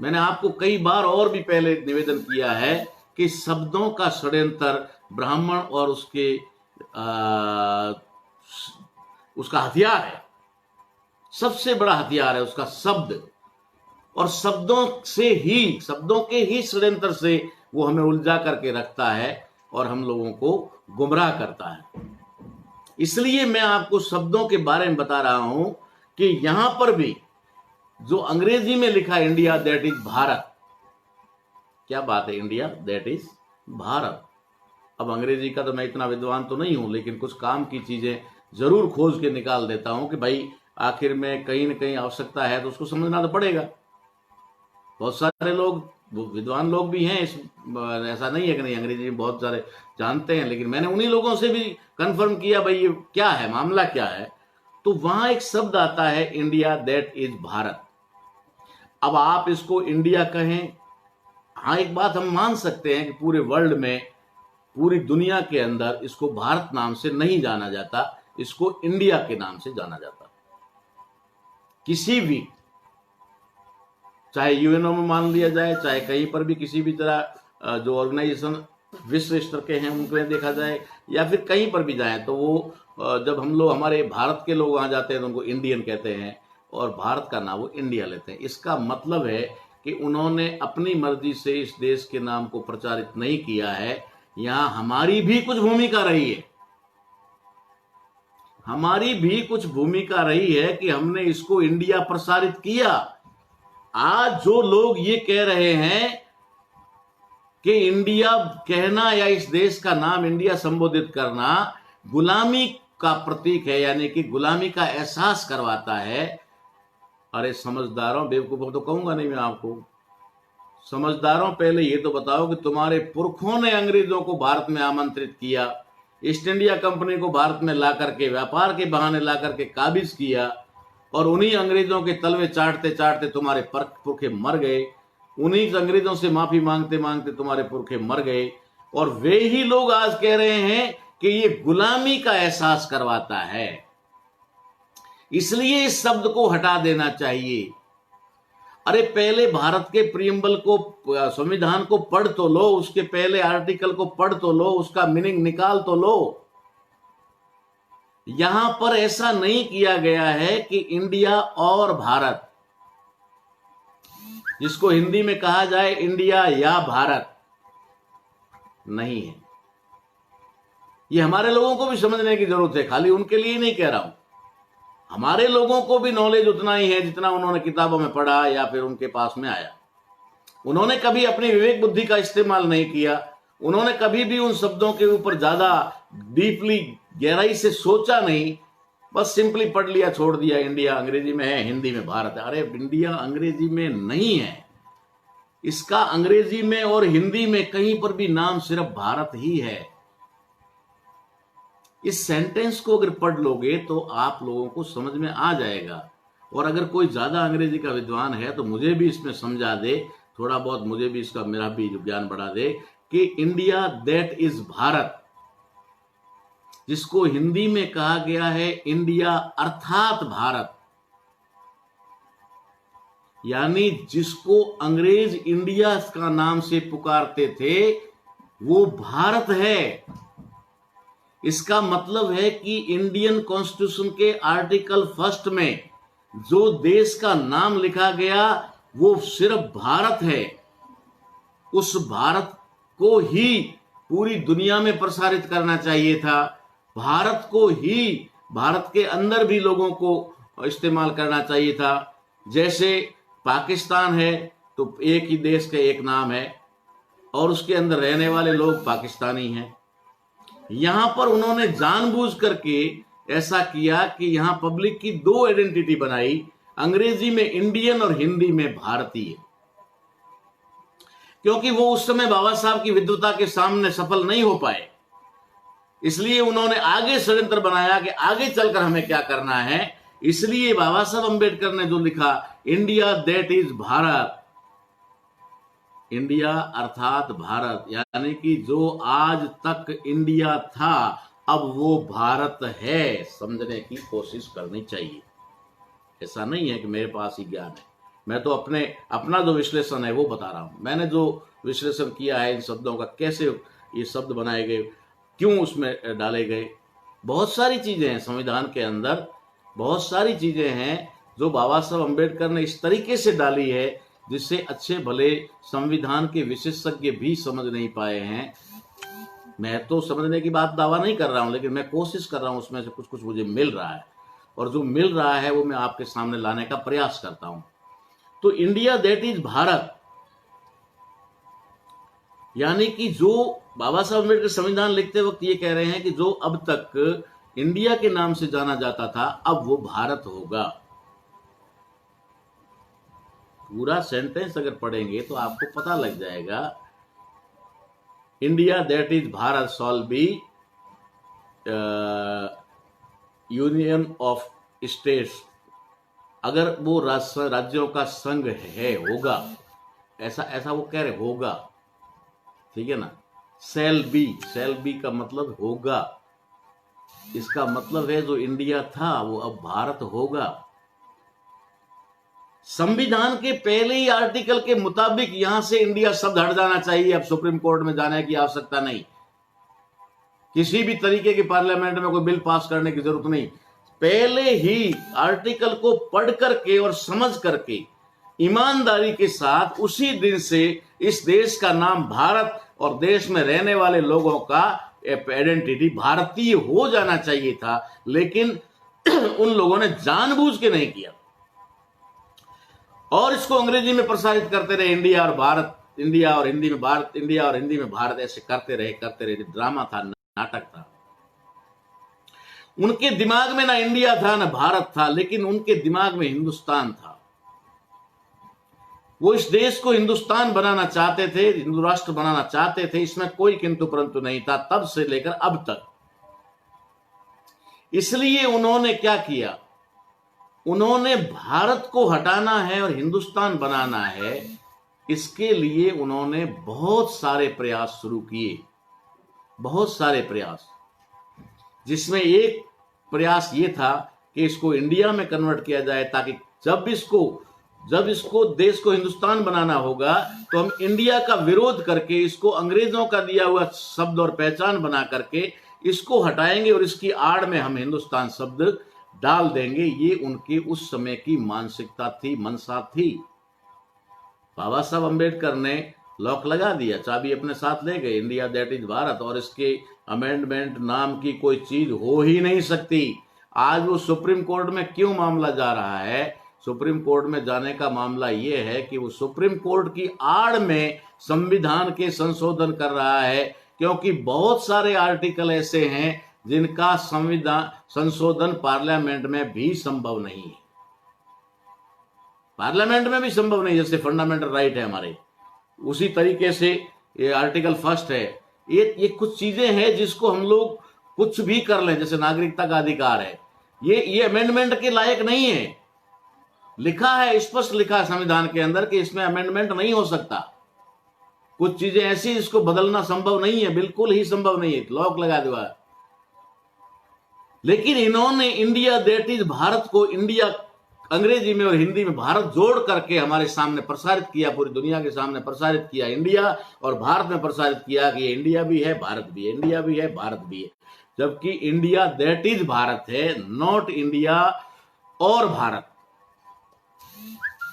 मैंने आपको कई बार और भी पहले निवेदन किया है कि शब्दों का षड्यंत्र ब्राह्मण और उसका हथियार है, सबसे बड़ा हथियार है उसका शब्द, और शब्दों के ही षड्यंत्र से वो हमें उलझा करके रखता है और हम लोगों को गुमराह करता है। इसलिए मैं आपको शब्दों के बारे में बता रहा हूं कि यहां पर भी जो अंग्रेजी में लिखा है इंडिया दैट इज भारत, क्या बात है, इंडिया दैट इज भारत। अब अंग्रेजी का तो मैं इतना विद्वान तो नहीं हूं, लेकिन कुछ काम की चीजें जरूर खोज के निकाल देता हूं कि भाई आखिर में कहीं ना कहीं आवश्यकता है तो उसको समझना तो पड़ेगा। बहुत सारे लोग विद्वान लोग भी हैं, ऐसा नहीं है कि नहीं, अंग्रेजी में बहुत सारे जानते हैं, लेकिन मैंने उन्हीं लोगों से भी कंफर्म किया भाई ये क्या है, मामला क्या है। तो वहां एक शब्द आता है इंडिया दैट इज भारत। अब आप इसको इंडिया कहें, हाँ एक बात हम मान सकते हैं कि पूरे वर्ल्ड में, पूरी दुनिया के अंदर इसको भारत नाम से नहीं जाना जाता, इसको इंडिया के नाम से जाना जाता। किसी भी, चाहे यूएनओ में मान लिया जाए, चाहे कहीं पर भी किसी भी तरह जो ऑर्गेनाइजेशन विश्व स्तर के हैं उनके देखा जाए, या फिर कहीं पर भी जाए, तो वो जब हम लोग, हमारे भारत के लोग वहां जाते हैं तो उनको इंडियन कहते हैं और भारत का नाम वो इंडिया लेते हैं। इसका मतलब है कि उन्होंने अपनी मर्जी से इस देश के नाम को प्रचारित नहीं किया है। यहां हमारी भी कुछ भूमिका रही है, हमारी भी कुछ भूमिका रही है कि हमने इसको इंडिया प्रसारित किया। आज जो लोग ये कह रहे हैं कि इंडिया कहना या इस देश का नाम इंडिया संबोधित करना गुलामी का प्रतीक है, यानी कि गुलामी का एहसास करवाता है, अरे समझदारों, बेवकूफों तो कहूंगा नहीं मैं आपको, समझदारों पहले ये तो बताओ कि तुम्हारे पुरखों ने अंग्रेजों को भारत में आमंत्रित किया, ईस्ट इंडिया कंपनी को भारत में ला करके, व्यापार के बहाने ला करके काबिज किया, और उन्हीं अंग्रेजों के तलवे चाटते चाटते तुम्हारे पुरखे मर गए, उन्हीं अंग्रेजों से माफी मांगते मांगते तुम्हारे पुरखे मर गए, और वे ही लोग आज कह रहे हैं कि ये गुलामी का एहसास करवाता है। इसलिए इस शब्द को हटा देना चाहिए। अरे पहले भारत के प्रियम्बल को, संविधान को पढ़ तो लो, उसके पहले आर्टिकल को पढ़ तो लो, उसका मीनिंग निकाल तो लो। यहां पर ऐसा नहीं किया गया है कि इंडिया और भारत, जिसको हिंदी में कहा जाए इंडिया या भारत, नहीं है। ये हमारे लोगों को भी समझने की जरूरत है, खाली उनके लिए नहीं कह रहा हूं, हमारे लोगों को भी नॉलेज उतना ही है जितना उन्होंने किताबों में पढ़ा या फिर उनके पास में आया। उन्होंने कभी अपनी विवेक बुद्धि का इस्तेमाल नहीं किया, उन्होंने कभी भी उन शब्दों के ऊपर ज्यादा डीपली, गहराई से सोचा नहीं, बस सिंपली पढ़ लिया, छोड़ दिया। इंडिया अंग्रेजी में है, हिंदी में भारत है। अरे इंडिया अंग्रेजी में नहीं है, इसका अंग्रेजी में और हिंदी में कहीं पर भी नाम सिर्फ भारत ही है। इस सेंटेंस को अगर पढ़ लोगे तो आप लोगों को समझ में आ जाएगा। और अगर कोई ज्यादा अंग्रेजी का विद्वान है तो मुझे भी इसमें समझा दे, थोड़ा बहुत मुझे भी इसका, मेरा भी ज्ञान बढ़ा दे कि इंडिया दैट इज भारत, जिसको हिंदी में कहा गया है इंडिया अर्थात भारत, यानी जिसको अंग्रेज इंडिया का नाम से पुकारते थे वो भारत है। इसका मतलब है कि इंडियन कॉन्स्टिट्यूशन के आर्टिकल 1 में जो देश का नाम लिखा गया वो सिर्फ भारत है। उस भारत को ही पूरी दुनिया में प्रसारित करना चाहिए था, भारत को ही भारत के अंदर भी लोगों को इस्तेमाल करना चाहिए था। जैसे पाकिस्तान है तो एक ही देश का एक नाम है और उसके अंदर रहने वाले लोग पाकिस्तानी हैं। यहां पर उन्होंने जानबूझ करके ऐसा किया कि यहां पब्लिक की दो आइडेंटिटी बनाई, अंग्रेजी में इंडियन और हिंदी में भारतीय, क्योंकि वो उस समय बाबा साहब की विद्वता के सामने सफल नहीं हो पाए। इसलिए उन्होंने आगे षड्यंत्र बनाया कि आगे चलकर हमें क्या करना है, इसलिए बाबा साहब अंबेडकर ने जो लिखा, India that is Bharat, India अर्थात भारत, यानी कि जो आज तक इंडिया था अब वो भारत है, समझने की कोशिश करनी चाहिए। ऐसा नहीं है कि मेरे पास ही ज्ञान है, मैं तो अपना जो विश्लेषण है वो बता रहा हूं। मैंने जो विश्लेषण किया है इन शब्दों का, कैसे ये शब्द बनाए गए, क्यों उसमें डाले गए, बहुत सारी चीजें हैं संविधान के अंदर, बहुत सारी चीजें हैं जो बाबा साहब अम्बेडकर ने इस तरीके से डाली है जिससे अच्छे भले संविधान के विशेषज्ञ भी समझ नहीं पाए हैं। मैं तो समझने की बात दावा नहीं कर रहा हूं, लेकिन मैं कोशिश कर रहा हूं, उसमें से कुछ कुछ मुझे मिल रहा है, और जो मिल रहा है वो मैं आपके सामने लाने का प्रयास करता हूं। तो इंडिया दैट इज भारत, यानी कि जो बाबा साहब अम्बेडकर संविधान लिखते वक्त ये कह रहे हैं कि जो अब तक इंडिया के नाम से जाना जाता था अब वो भारत होगा। पूरा सेंटेंस अगर पढ़ेंगे तो आपको पता लग जाएगा, India that is Bharat shawl B union of states, अगर वो राज्यों का संघ है, होगा, ऐसा वो कह रहे होगा, ठीक है ना। सेल बी का मतलब होगा, इसका मतलब है जो इंडिया था वो अब भारत होगा। संविधान के पहले ही आर्टिकल के मुताबिक यहां से इंडिया शब्द हट जाना चाहिए, अब सुप्रीम कोर्ट में जाने की आवश्यकता नहीं, किसी भी तरीके की पार्लियामेंट में कोई बिल पास करने की जरूरत नहीं। पहले ही आर्टिकल को पढ़ करके और समझ करके ईमानदारी के साथ उसी दिन से इस देश का नाम भारत और देश में रहने वाले लोगों का आइडेंटिटी भारतीय हो जाना चाहिए था, लेकिन उन लोगों ने जानबूझ के नहीं किया और इसको अंग्रेजी में प्रसारित करते रहे, इंडिया और भारत, इंडिया और हिंदी में भारत, इंडिया और हिंदी में भारत, ऐसे करते रहे। ड्रामा था, नाटक था। उनके दिमाग में ना इंडिया था ना भारत था, लेकिन उनके दिमाग में हिंदुस्तान था। वो इस देश को हिंदुस्तान बनाना चाहते थे, हिंदू राष्ट्र बनाना चाहते थे, इसमें कोई किंतु परंतु नहीं था, तब से लेकर अब तक। इसलिए उन्होंने क्या किया, उन्होंने भारत को हटाना है और हिंदुस्तान बनाना है, इसके लिए उन्होंने बहुत सारे प्रयास शुरू किए, बहुत सारे प्रयास, जिसमें एक प्रयास ये था कि इसको इंडिया में कन्वर्ट किया जाए, ताकि जब इसको देश को हिंदुस्तान बनाना होगा तो हम इंडिया का विरोध करके इसको अंग्रेजों का दिया हुआ शब्द और पहचान बना करके इसको हटाएंगे और इसकी आड़ में हम हिंदुस्तान शब्द डाल देंगे। ये उनके उस समय की मानसिकता थी, मनसा थी। बाबा साहब अम्बेडकर ने लॉक लगा दिया, चाबी अपने साथ ले गए, इंडिया दैट इज भारत, और इसके अमेंडमेंट नाम की कोई चीज हो ही नहीं सकती। आज वो सुप्रीम कोर्ट में क्यों मामला जा रहा है, सुप्रीम कोर्ट में जाने का मामला ये है कि वो सुप्रीम कोर्ट की आड़ में संविधान के संशोधन कर रहा है, क्योंकि बहुत सारे आर्टिकल ऐसे हैं जिनका संविधान संशोधन पार्लियामेंट में भी संभव नहीं है, पार्लियामेंट में भी संभव नहीं। जैसे फंडामेंटल राइट है हमारे, उसी तरीके से ये आर्टिकल 1 है। ये कुछ चीजें हैं जिसको हम लोग कुछ भी कर लें, जैसे नागरिकता का अधिकार है, ये अमेंडमेंट के लायक नहीं है। लिखा है, स्पष्ट लिखा है संविधान के अंदर कि इसमें अमेंडमेंट नहीं हो सकता। कुछ चीजें ऐसी जिसको बदलना संभव नहीं है, बिल्कुल ही संभव नहीं है, लॉक लगा दिया। लेकिन इन्होंने इंडिया दैट इज भारत को इंडिया अंग्रेजी में और हिंदी में भारत जोड़ करके हमारे सामने प्रसारित किया, पूरी दुनिया के सामने प्रसारित किया, इंडिया और भारत में प्रसारित किया कि ये इंडिया भी है भारत भी है, इंडिया भी है भारत भी है, जबकि इंडिया दैट इज भारत है, नॉट इंडिया और भारत।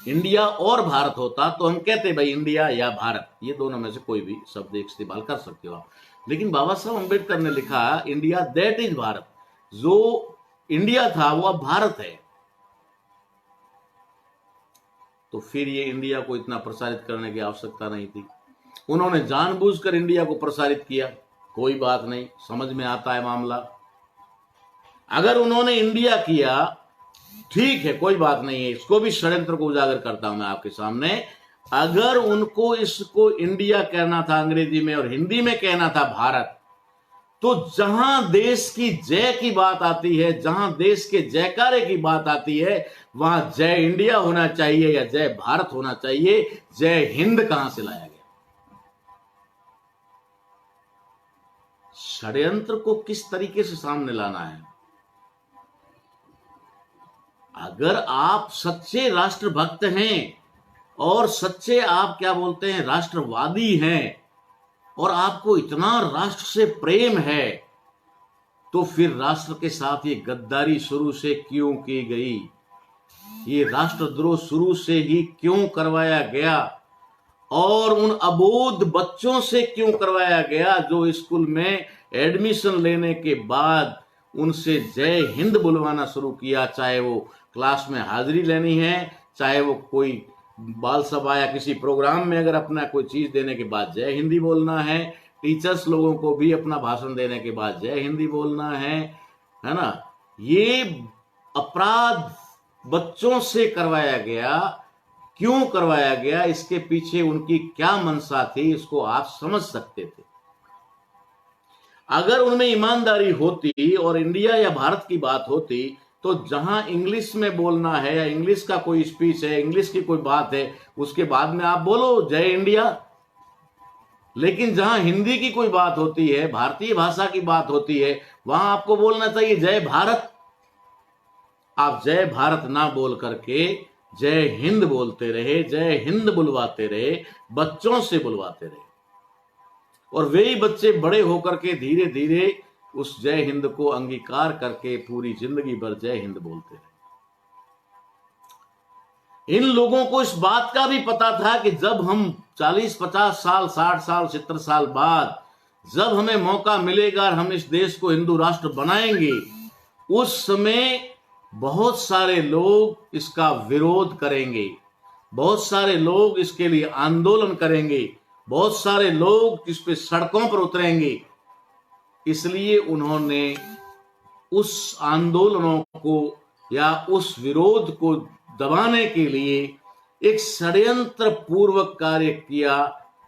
इंडिया और भारत होता तो हम कहते भाई इंडिया या भारत, ये दोनों में से कोई भी शब्द इस्तेमाल कर सकते हो आप। लेकिन बाबा साहब अम्बेडकर ने लिखा इंडिया दैट इज भारत, जो इंडिया था वो अब भारत है। तो फिर ये इंडिया को इतना प्रसारित करने की आवश्यकता नहीं थी। उन्होंने जानबूझकर इंडिया को प्रसारित किया, कोई बात नहीं, समझ में आता है मामला। अगर उन्होंने इंडिया किया ठीक है, कोई बात नहीं है, इसको भी षड्यंत्र को उजागर करता हूं मैं आपके सामने। अगर उनको इसको इंडिया कहना था अंग्रेजी में और हिंदी में कहना था भारत, तो जहां देश की जय की बात आती है, जहां देश के जयकारे की बात आती है, वहां जय इंडिया होना चाहिए या जय भारत होना चाहिए। जय हिंद कहां से लाया गया? षड्यंत्र को किस तरीके से सामने लाना है? अगर आप सच्चे राष्ट्रभक्त हैं और सच्चे आप क्या बोलते हैं राष्ट्रवादी हैं और आपको इतना राष्ट्र से प्रेम है, तो फिर राष्ट्र के साथ ये गद्दारी शुरू से क्यों की गई? ये राष्ट्रद्रोह शुरू से ही क्यों करवाया गया? और उन अबोध बच्चों से क्यों करवाया गया जो स्कूल में एडमिशन लेने के बाद उनसे जय हिंद बुलवाना शुरू किया? चाहे वो क्लास में हाजिरी लेनी है, चाहे वो कोई बाल सभा या किसी प्रोग्राम में अगर अपना कोई चीज देने के बाद जय हिंदी बोलना है, टीचर्स लोगों को भी अपना भाषण देने के बाद जय हिंदी बोलना है ना? ये अपराध बच्चों से करवाया गया। क्यों करवाया गया? इसके पीछे उनकी क्या मंशा थी, इसको आप समझ सकते थे। अगर उनमें ईमानदारी होती और इंडिया या भारत की बात होती, तो जहां इंग्लिश में बोलना है या इंग्लिश का कोई स्पीच है, इंग्लिश की कोई बात है, उसके बाद में आप बोलो जय इंडिया। लेकिन जहां हिंदी की कोई बात होती है, भारतीय भाषा की बात होती है, वहां आपको बोलना चाहिए जय भारत। आप जय भारत ना बोल करके जय हिंद बोलते रहे, जय हिंद बुलवाते रहे, बच्चों से बुलवाते रहे, और वही बच्चे बड़े होकर के धीरे धीरे उस जय हिंद को अंगीकार करके पूरी जिंदगी भर जय हिंद बोलते रहे। इन लोगों को इस बात का भी पता था कि जब हम 40, 50 साल, 60 साल, 70 साल बाद जब हमें मौका मिलेगा और हम इस देश को हिंदू राष्ट्र बनाएंगे, उस समय बहुत सारे लोग इसका विरोध करेंगे, बहुत सारे लोग इसके लिए आंदोलन करेंगे, बहुत सारे लोग इस पे सड़कों पर उतरेंगे। इसलिए उन्होंने उस आंदोलनों को या उस विरोध को दबाने के लिए एक षड्यंत्र पूर्वक कार्य किया,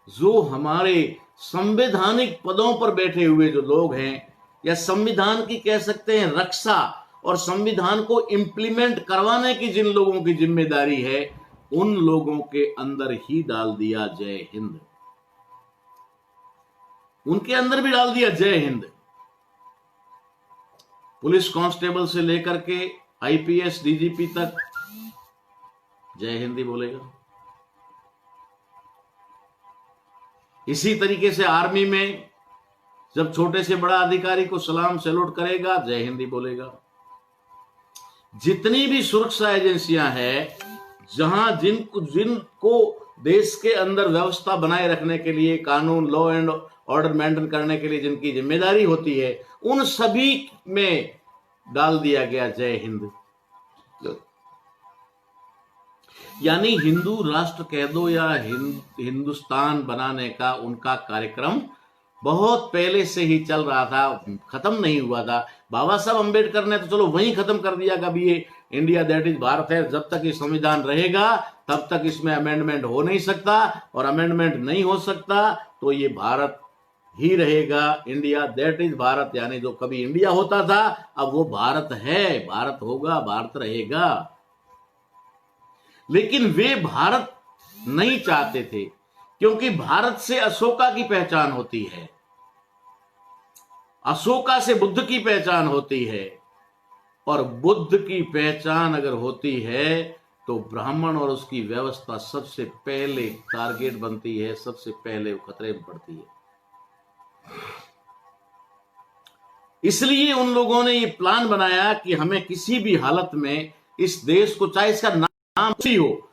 जो हमारे संवैधानिक पदों पर बैठे हुए जो लोग हैं, या संविधान की कह सकते हैं रक्षा और संविधान को इंप्लीमेंट करवाने की जिन लोगों की जिम्मेदारी है, उन लोगों के अंदर ही डाल दिया जय हिंद। उनके अंदर भी डाल दिया जय हिंद। पुलिस कांस्टेबल से लेकर के आईपीएस डीजीपी तक जय हिंदी बोलेगा। इसी तरीके से आर्मी में जब छोटे से बड़ा अधिकारी को सलाम सैल्यूट करेगा, जय हिंदी बोलेगा। जितनी भी सुरक्षा एजेंसियां हैं, जहां जिनको देश के अंदर व्यवस्था बनाए रखने के लिए, कानून, लॉ एंड ऑर्डर मेंटेन करने के लिए जिनकी जिम्मेदारी होती है, उन सभी में डाल दिया गया जय हिंद। यानी हिंदू राष्ट्र कह दो या हिंदुस्तान बनाने का उनका कार्यक्रम बहुत पहले से ही चल रहा था, खत्म नहीं हुआ था। बाबा साहब अंबेडकर ने तो चलो वहीं खत्म कर दिया, कभी ये इंडिया दैट इज भारत है, जब तक ये संविधान रहेगा तब तक इसमें अमेंडमेंट हो नहीं सकता, और अमेंडमेंट नहीं हो सकता तो ये भारत ही रहेगा, इंडिया दैट इज भारत। यानी जो कभी इंडिया होता था अब वो भारत है, भारत होगा, भारत रहेगा। लेकिन वे भारत नहीं चाहते थे, क्योंकि भारत से अशोका की पहचान होती है, अशोका से बुद्ध की पहचान होती है, और बुद्ध की पहचान अगर होती है तो ब्राह्मण और उसकी व्यवस्था सबसे पहले टारगेट बनती है, सबसे पहले वो खतरे में पड़ती है। इसलिए उन लोगों ने ये प्लान बनाया कि हमें किसी भी हालत में इस देश को, चाहे इसका नाम ही हो,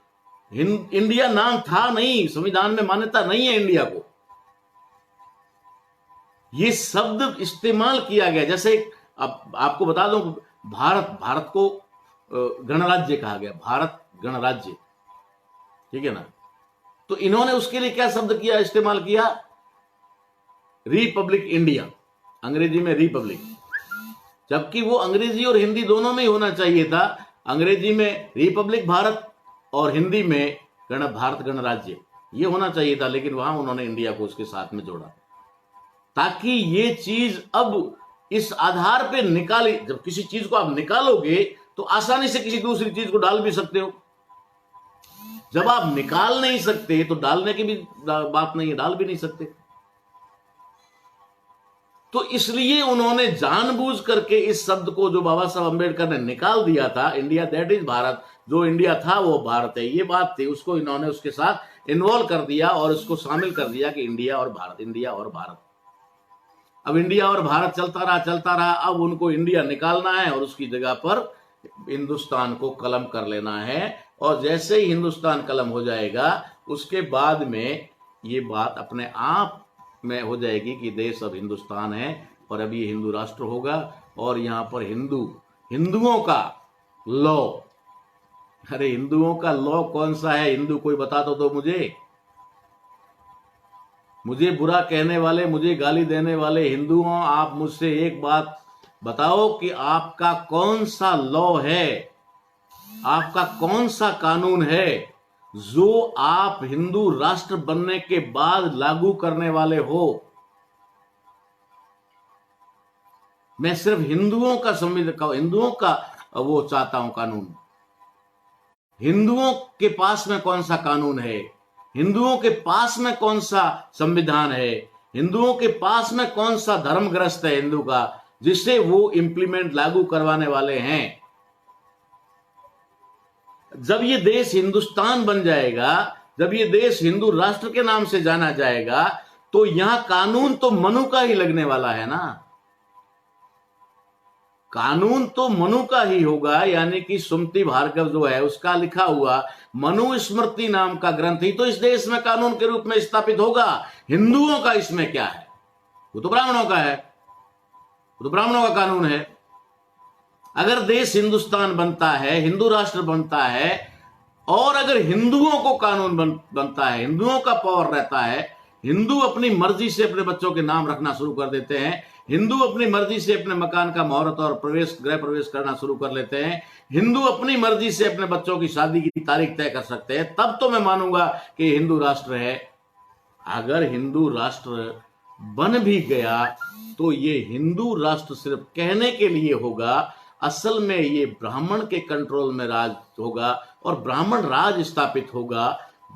इंडिया नाम था नहीं, संविधान में मान्यता नहीं है इंडिया को, ये शब्द इस्तेमाल किया गया। जैसे अब आपको बता दूं, भारत को गणराज्य कहा गया, भारत गणराज्य, ठीक है ना? तो इन्होंने उसके लिए क्या शब्द किया, इस्तेमाल किया, रिपब्लिक इंडिया, अंग्रेजी में रिपब्लिक, जबकि वो अंग्रेजी और हिंदी दोनों में ही होना चाहिए था। अंग्रेजी में रिपब्लिक भारत और हिंदी में भारत गणराज्य, ये होना चाहिए था, लेकिन वहां उन्होंने इंडिया को उसके साथ में जोड़ा, ताकि ये चीज अब इस आधार पे निकाली। जब किसी चीज को आप निकालोगे तो आसानी से किसी दूसरी चीज को डाल भी सकते हो। जब आप निकाल नहीं सकते तो डालने की भी बात नहीं है, डाल भी नहीं सकते। तो इसलिए उन्होंने जानबूझ करके इस शब्द को, जो बाबा साहब अंबेडकर ने निकाल दिया था, इंडिया दैट इज भारत, जो इंडिया था वो भारत है, ये बात थी, उसको इन्होंने उसके साथ इन्वॉल्व कर दिया और उसको शामिल कर दिया कि इंडिया और भारत, इंडिया और भारत। अब इंडिया और भारत चलता रहा। अब उनको इंडिया निकालना है और उसकी जगह पर हिंदुस्तान को कलम कर लेना है। और जैसे ही हिंदुस्तान कलम हो जाएगा उसके बाद में ये बात अपने आप में हो जाएगी कि देश अब हिंदुस्तान है और अब ये हिंदू राष्ट्र होगा और यहां पर हिंदुओं का लॉ। अरे हिंदुओं का लॉ कौन सा है? हिंदू कोई बता दो मुझे बुरा कहने वाले, मुझे गाली देने वाले हिंदुओं, आप मुझसे एक बात बताओ कि आपका कौन सा लॉ है, आपका कौन सा कानून है जो आप हिंदू राष्ट्र बनने के बाद लागू करने वाले हो? मैं सिर्फ हिंदुओं का संविधान, हिंदुओं का वो चाहता हूं कानून। हिंदुओं के पास में कौन सा कानून है, हिंदुओं के पास में कौन सा संविधान है, हिंदुओं के पास में कौन सा धर्म ग्रस्त है हिंदू का, जिसे वो इंप्लीमेंट लागू करवाने वाले हैं? जब ये देश हिंदुस्तान बन जाएगा, जब ये देश हिंदू राष्ट्र के नाम से जाना जाएगा, तो यहां कानून तो मनु का ही लगने वाला है ना। कानून तो मनु का ही होगा, यानी कि सुमति भार्गव जो है उसका लिखा हुआ मनु स्मृति नाम का ग्रंथ ही तो इस देश में कानून के रूप में स्थापित होगा। हिंदुओं का इसमें क्या है? वो तो ब्राह्मणों का है, वो तो ब्राह्मणों का कानून है। अगर देश हिंदुस्तान बनता है, हिंदू राष्ट्र बनता है, और अगर हिंदुओं को कानून बनता है, हिंदुओं का पावर रहता है, हिंदू अपनी मर्जी से अपने बच्चों के नाम रखना शुरू कर देते हैं, हिंदू अपनी मर्जी से अपने मकान का मुहूर्त और गृह प्रवेश करना शुरू कर लेते हैं, हिंदू अपनी मर्जी से अपने बच्चों की शादी की तारीख तय कर सकते हैं, तब तो मैं मानूंगा कि हिंदू राष्ट्र है। अगर हिंदू राष्ट्र बन भी गया तो ये हिंदू राष्ट्र सिर्फ कहने के लिए होगा, असल में ये ब्राह्मण के कंट्रोल में राज होगा और ब्राह्मण राज स्थापित होगा,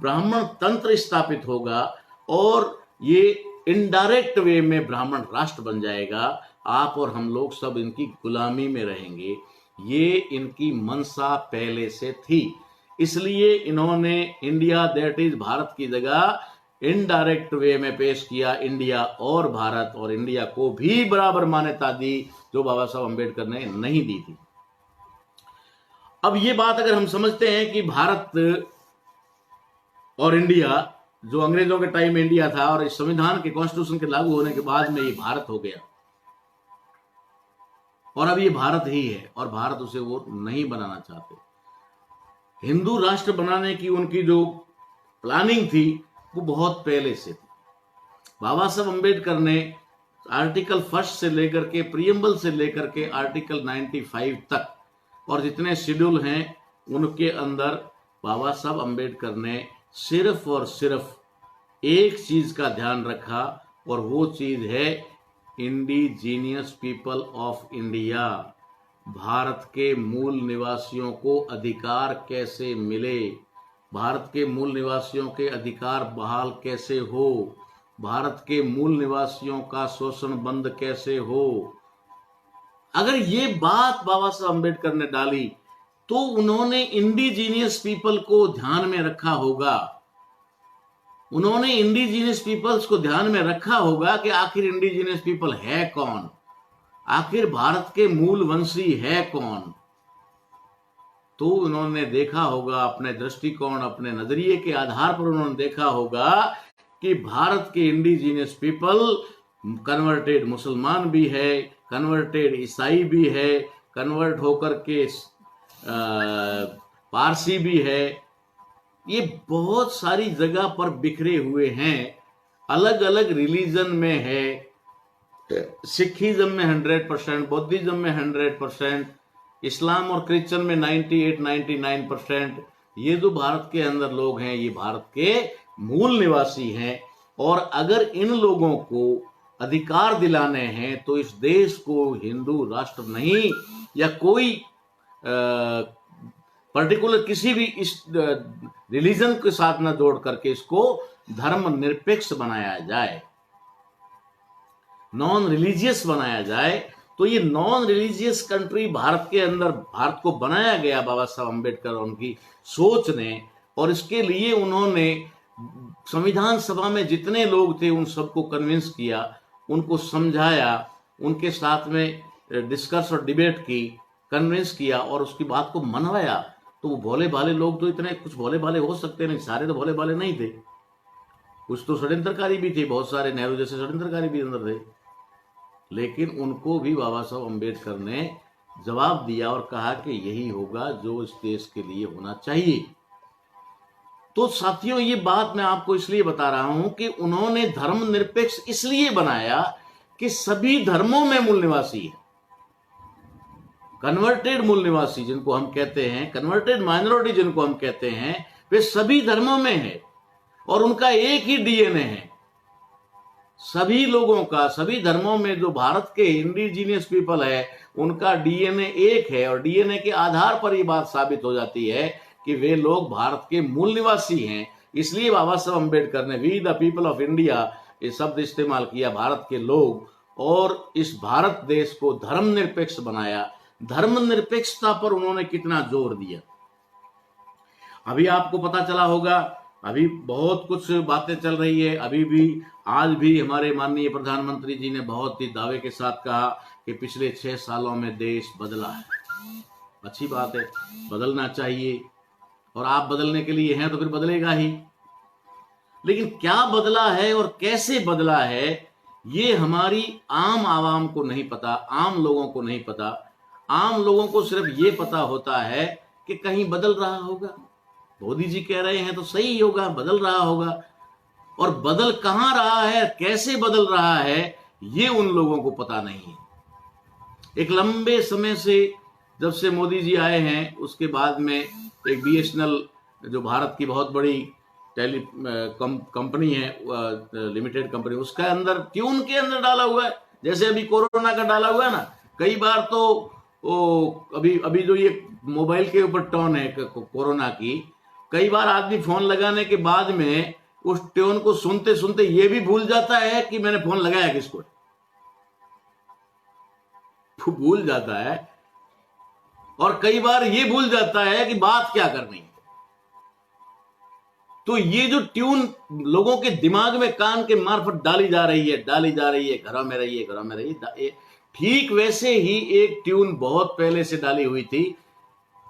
ब्राह्मण तंत्र स्थापित होगा और ये इनडायरेक्ट वे में ब्राह्मण राष्ट्र बन जाएगा। आप और हम लोग सब इनकी गुलामी में रहेंगे। ये इनकी मंशा पहले से थी, इसलिए इन्होंने इंडिया दैट इज भारत की जगह इनडायरेक्ट वे में पेश किया इंडिया और भारत, और इंडिया को भी बराबर मान्यता दी जो बाबा साहब अंबेडकर ने नहीं दी थी। अब ये बात अगर हम समझते हैं कि भारत और इंडिया, जो अंग्रेजों के टाइम में इंडिया था और इस संविधान के कॉन्स्टिट्यूशन के लागू होने के बाद में ये भारत हो गया और अब ये भारत ही है और भारत उसे वो नहीं बनाना चाहते। हिंदू राष्ट्र बनाने की उनकी जो प्लानिंग थी वो बहुत पहले से थी। बाबा साहब अंबेडकर ने आर्टिकल 1 से लेकर के, प्रीएम्बल से लेकर के आर्टिकल 95 तक और जितने शेड्यूल हैं उनके अंदर बाबा साहब अंबेडकर ने सिर्फ और सिर्फ एक चीज का ध्यान रखा और वो चीज है indigenous people of India. Bharat के मूल निवासियों को अधिकार कैसे मिले, भारत के मूल निवासियों के अधिकार बहाल कैसे हो, भारत के मूल निवासियों का शोषण बंद कैसे हो। अगर ये बात बाबा साहब अंबेडकर ने डाली तो उन्होंने इंडिजीनियस पीपल को ध्यान में रखा होगा, उन्होंने इंडिजीनियस पीपल्स को ध्यान में रखा होगा कि आखिर इंडिजीनियस पीपल है कौन, आखिर भारत के मूल वंशी है कौन। तो उन्होंने देखा होगा, अपने दृष्टिकोण, अपने नजरिए के आधार पर उन्होंने देखा होगा कि भारत के इंडिजीनियस पीपल कन्वर्टेड मुसलमान भी है, कन्वर्टेड ईसाई भी है, कन्वर्ट होकर के पारसी भी है, ये बहुत सारी जगह पर बिखरे हुए हैं, अलग अलग रिलीजन में है। सिखिज्म में 100%, बौद्धिज्म में 100%, इस्लाम और क्रिश्चियन में 98-99%। ये जो भारत के अंदर लोग हैं ये भारत के मूल निवासी हैं। और अगर इन लोगों को अधिकार दिलाने हैं तो इस देश को हिंदू राष्ट्र नहीं या कोई पर्टिकुलर किसी भी इस रिलीजन के साथ न जोड़ करके इसको धर्म निरपेक्ष बनाया जाए, नॉन रिलीजियस बनाया जाए। तो ये नॉन रिलीजियस कंट्री भारत के अंदर भारत को बनाया गया बाबा साहब अम्बेडकर और उनकी सोच ने, और इसके लिए उन्होंने संविधान सभा में जितने लोग थे उन सबको कन्विंस किया, उनको समझाया, उनके साथ में डिस्कस और डिबेट की, कन्विंस किया और उसकी बात को मनवाया। तो वो भोले भाले लोग तो इतने कुछ भोले भाले हो सकते नहीं, सारे तो भोले भाले नहीं थे, कुछ तो षड्यंत्रकारी भी थे, बहुत सारे नेहरू जैसे षड्यंत्रकारी भी अंदर थे, लेकिन उनको भी बाबा साहब अम्बेडकर ने जवाब दिया और कहा कि यही होगा जो इस देश के लिए होना चाहिए। तो साथियों, ये बात मैं आपको इसलिए बता रहा हूं कि उन्होंने धर्म निरपेक्ष इसलिए बनाया कि सभी धर्मों में मूल निवासी है। कन्वर्टेड मूल निवासी जिनको हम कहते हैं, कन्वर्टेड माइनॉरिटी जिनको हम कहते हैं, वे सभी धर्मों में है और उनका एक ही डीएनए है। सभी लोगों का, सभी धर्मों में जो भारत के इंडिजीनियस पीपल है उनका डीएनए एक है, और डीएनए के आधार पर यह बात साबित हो जाती है कि वे लोग भारत के मूल निवासी हैं। इसलिए बाबा साहब अम्बेडकर ने we the people of India ये शब्द इस्तेमाल किया, भारत के लोग, और इस भारत देश को धर्म निरपेक्ष बनाया। धर्म निरपेक्षता पर उन्होंने कितना जोर दिया, अभी आपको पता चला होगा। अभी बहुत कुछ बातें चल रही है, अभी भी आज भी हमारे माननीय प्रधानमंत्री जी ने बहुत ही दावे के साथ कहा कि पिछले 6 सालों में देश बदला है। अच्छी बात है, बदलना चाहिए, और आप बदलने के लिए हैं तो फिर बदलेगा ही। लेकिन क्या बदला है और कैसे बदला है ये हमारी आम आवाम को नहीं पता, आम लोगों को नहीं पता। आम लोगों को सिर्फ ये पता होता है कि कहीं बदल रहा होगा, मोदी जी कह रहे हैं तो सही होगा, बदल रहा होगा, और बदल कहां रहा है, कैसे बदल रहा है, ये उन लोगों को पता नहीं है। एक लंबे समय से जब से मोदी जी आए हैं उसके बाद में एक बीएसएनएल जो भारत की बहुत बड़ी कंपनी है, लिमिटेड कंपनी, उसका अंदर ट्यून के अंदर डाला हुआ है, जैसे अभी कोरोना का डाला हुआ है ना। कई बार तो अभी जो ये मोबाइल के ऊपर टोन है कोरोना की, कई बार आदमी फोन लगाने के बाद में उस ट्यून को सुनते सुनते ये भी भूल जाता है कि मैंने फोन लगाया किसको, भूल जाता है। और कई बार ये भूल जाता है कि बात क्या करनी है। तो ये जो ट्यून लोगों के दिमाग में कान के मार्फत डाली जा रही है, घरों में रहिए, घरों में रहिए, ठीक वैसे ही एक ट्यून बहुत पहले से डाली हुई थी,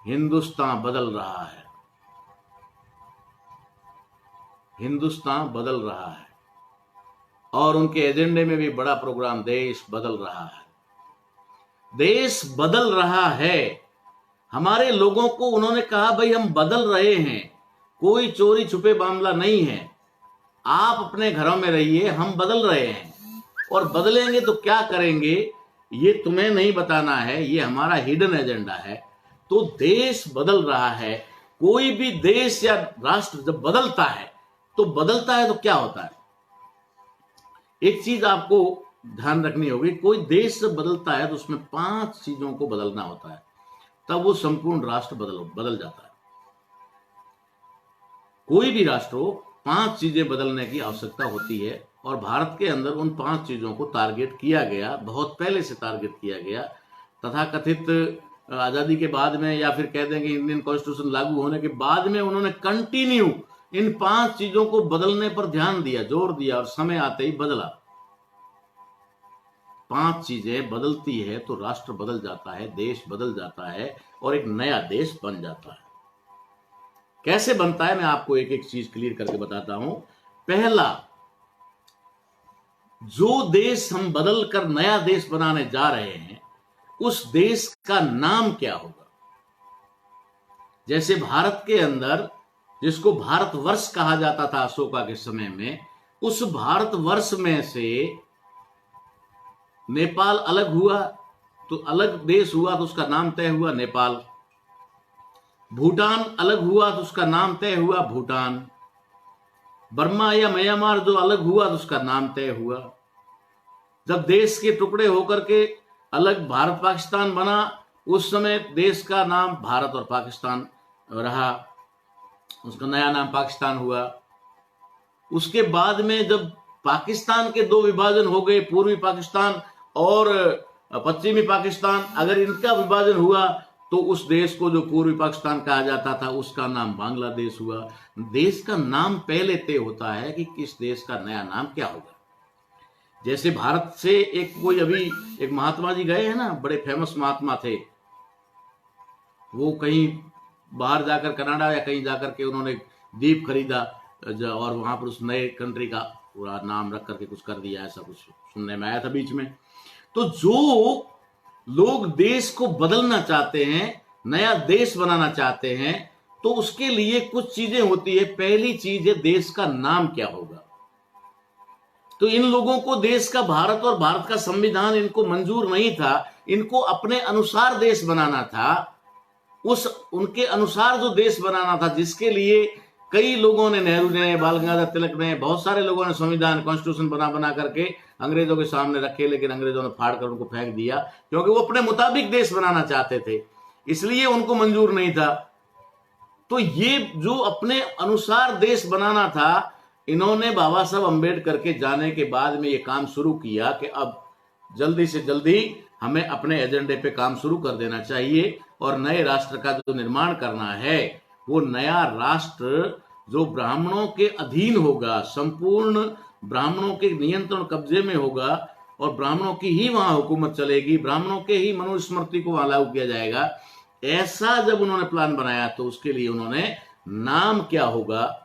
हिंदुस्तान बदल रहा है, हिंदुस्तान बदल रहा है। और उनके एजेंडे में भी बड़ा प्रोग्राम, देश बदल रहा है, देश बदल रहा है। हमारे लोगों को उन्होंने कहा भाई हम बदल रहे हैं, कोई चोरी छुपे मामला नहीं है, आप अपने घरों में रहिए, हम बदल रहे हैं, और बदलेंगे तो क्या करेंगे ये तुम्हें नहीं बताना है, ये हमारा हिडन एजेंडा है। तो देश बदल रहा है। कोई भी देश या राष्ट्र जब बदलता है तो क्या होता है, एक चीज आपको ध्यान रखनी होगी, कोई देश जब बदलता है तो उसमें 5 चीजों को बदलना होता है, तब वो संपूर्ण राष्ट्र बदल जाता है। कोई भी राष्ट्र हो, 5 चीजें बदलने की आवश्यकता होती है, और भारत के अंदर उन 5 चीजों को टारगेट किया गया, बहुत पहले से टारगेट किया गया। तथा कथित आजादी के बाद में, या फिर कह देंगे इंडियन कॉन्स्टिट्यूशन लागू होने के बाद में, उन्होंने कंटिन्यू इन 5 चीजों को बदलने पर ध्यान दिया, जोर दिया, और समय आते ही बदला। 5 चीजें बदलती है तो राष्ट्र बदल जाता है, देश बदल जाता है, और एक नया देश बन जाता है। कैसे बनता है मैं आपको एक एक चीज क्लियर करके बताता हूं। पहला, जो देश हम बदल कर नया देश बनाने जा रहे हैं उस देश का नाम क्या होगा। जैसे भारत के अंदर जिसको भारतवर्ष कहा जाता था अशोका के समय में, उस भारतवर्ष में से नेपाल अलग हुआ तो अलग देश हुआ तो उसका नाम तय हुआ नेपाल। भूटान अलग हुआ तो उसका नाम तय हुआ भूटान। बर्मा या म्यांमार जो अलग हुआ तो उसका नाम तय हुआ। जब देश के टुकड़े होकर के अलग भारत पाकिस्तान बना, उस समय देश का नाम भारत और पाकिस्तान रहा, उसका नया नाम पाकिस्तान हुआ। उसके बाद में जब पाकिस्तान के दो विभाजन हो गए, पूर्वी पाकिस्तान और पश्चिमी पाकिस्तान, अगर इनका विभाजन हुआ तो उस देश को जो पूर्वी पाकिस्तान कहा जाता था उसका नाम बांग्लादेश हुआ। देश का नाम पहले तय होता है कि किस देश का नया नाम क्या होगा। जैसे भारत से अभी एक महात्मा जी गए हैं ना, बड़े फेमस महात्मा थे, वो कहीं बाहर जाकर कनाडा या कहीं जाकर के उन्होंने द्वीप खरीदा और वहां पर उस नए कंट्री का पूरा नाम रख करके कुछ कर दिया, ऐसा कुछ सुनने में आया था बीच में। तो जो लोग देश को बदलना चाहते हैं, नया देश बनाना चाहते हैं, तो उसके लिए कुछ चीजें होती है। पहली चीज है देश का नाम क्या होगा। तो इन लोगों को देश का, भारत और भारत का संविधान इनको मंजूर नहीं था, इनको अपने अनुसार देश बनाना था, उनके अनुसार जो देश बनाना था, जिसके लिए कई लोगों ने, नेहरू ने, बाल गंगाधर तिलक ने, बहुत सारे लोगों ने संविधान, कॉन्स्टिट्यूशन बना करके अंग्रेजों के सामने रखे, लेकिन अंग्रेजों ने फाड़ कर उनको फेंक दिया, क्योंकि वो अपने मुताबिक देश बनाना चाहते थे, इसलिए उनको मंजूर नहीं था। तो ये जो अपने अनुसार देश बनाना था, इन्होंने बाबा साहब अम्बेडकर के जाने के बाद में ये काम शुरू किया कि अब जल्दी से जल्दी हमें अपने एजेंडे पे काम शुरू कर देना चाहिए और नए राष्ट्र का जो निर्माण करना है, वो नया राष्ट्र जो ब्राह्मणों के अधीन होगा, संपूर्ण ब्राह्मणों के नियंत्रण कब्जे में होगा और ब्राह्मणों की ही वहां हुकूमत चलेगी, ब्राह्मणों के ही मनुस्मृति को वहां लागू किया जाएगा। ऐसा जब उन्होंने प्लान बनाया तो उसके लिए उन्होंने नाम क्या होगा,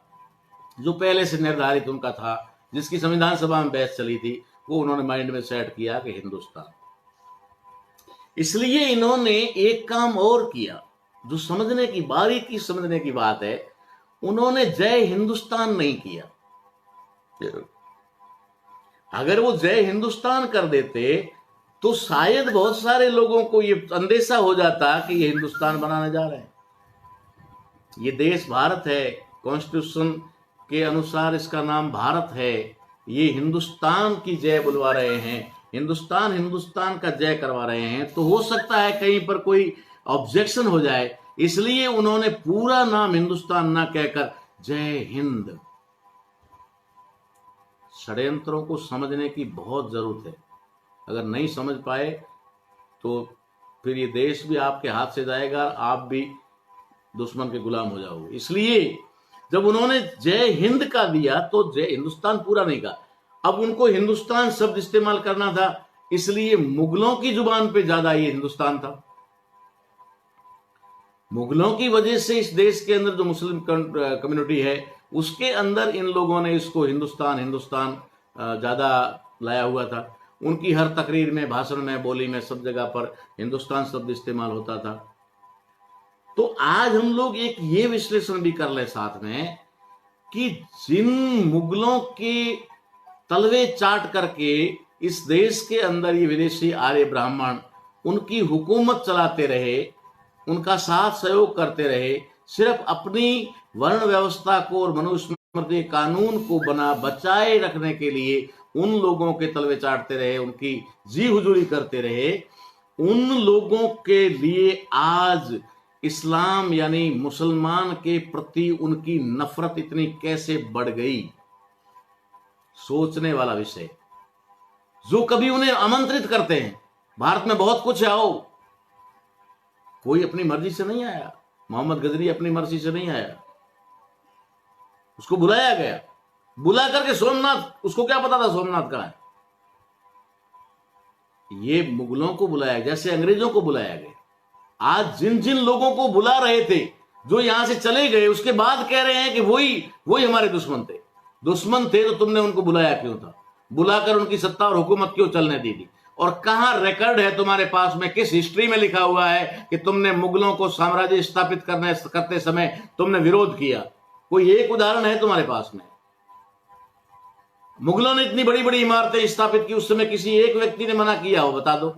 जो पहले से निर्धारित उनका था, जिसकी संविधान सभा में बहस चली थी, वो उन्होंने माइंड में सेट किया कि हिंदुस्तान। इसलिए इन्होंने एक काम और किया जो समझने की, बारीकी समझने की बात है, उन्होंने जय हिंदुस्तान नहीं किया। अगर वो जय हिंदुस्तान कर देते तो शायद बहुत सारे लोगों को ये अंदेशा हो जाता कि ये हिंदुस्तान बनाने जा रहे हैं, ये देश भारत है, कॉन्स्टिट्यूशन के अनुसार इसका नाम भारत है, ये हिंदुस्तान की जय बुलवा रहे हैं, हिंदुस्तान का जय करवा रहे हैं। तो हो सकता है कहीं पर कोई ऑब्जेक्शन हो जाए, इसलिए उन्होंने पूरा नाम हिंदुस्तान ना कहकर जय हिंद। षड्यंत्रों को समझने की बहुत जरूरत है, अगर नहीं समझ पाए तो फिर ये देश भी आपके हाथ से जाएगा, आप भी दुश्मन के गुलाम हो जाओगे। इसलिए जब उन्होंने जय हिंद का दिया तो जय हिंदुस्तान पूरा नहीं कहा। अब उनको हिंदुस्तान शब्द इस्तेमाल करना था, इसलिए मुगलों की जुबान पे ज्यादा ये हिंदुस्तान था। मुगलों की वजह से इस देश के अंदर जो मुस्लिम कम्युनिटी है, उसके अंदर इन लोगों ने इसको हिंदुस्तान ज्यादा लाया हुआ था। उनकी हर तकरीर में, भाषण में, बोली में, सब जगह पर हिंदुस्तान शब्द इस्तेमाल होता था। तो आज हम लोग एक ये विश्लेषण भी कर ले साथ में कि जिन मुगलों के तलवे चाट करके इस देश के अंदर ये विदेशी आर्य ब्राह्मण उनकी हुकूमत चलाते रहे, उनका साथ सहयोग करते रहे, सिर्फ अपनी वर्ण व्यवस्था को और मनुस्मृति कानून को बचाए रखने के लिए उन लोगों के तलवे चाटते रहे, उनकी जी हुजूरी करते रहे। उन लोगों के लिए आज इस्लाम यानी मुसलमान के प्रति उनकी नफरत इतनी कैसे बढ़ गई, सोचने वाला विषय। जो कभी उन्हें आमंत्रित करते हैं, भारत में बहुत कुछ है, आओ, कोई अपनी मर्जी से नहीं आया। मोहम्मद गजनी अपनी मर्जी से नहीं आया, उसको बुलाया गया, बुला करके सोमनाथ, उसको क्या पता था सोमनाथ कहां है। ये मुगलों को बुलाया, जैसे अंग्रेजों को बुलाया गया। आज जिन जिन लोगों को बुला रहे थे, जो यहां से चले गए, उसके बाद कह रहे हैं कि वही हमारे दुश्मन थे। दुश्मन थे तो तुमने उनको बुलाया क्यों था, बुलाकर उनकी सत्ता और हुकूमत क्यों चलने दी थी? और कहां रिकॉर्ड है तुम्हारे पास में, किस हिस्ट्री में लिखा हुआ है कि तुमने मुगलों को साम्राज्य स्थापित करते समय तुमने विरोध किया? कोई एक उदाहरण है तुम्हारे पास में? मुगलों ने इतनी बड़ी बड़ी इमारतें स्थापित की, उस समय किसी एक व्यक्ति ने मना किया हो? बता दो।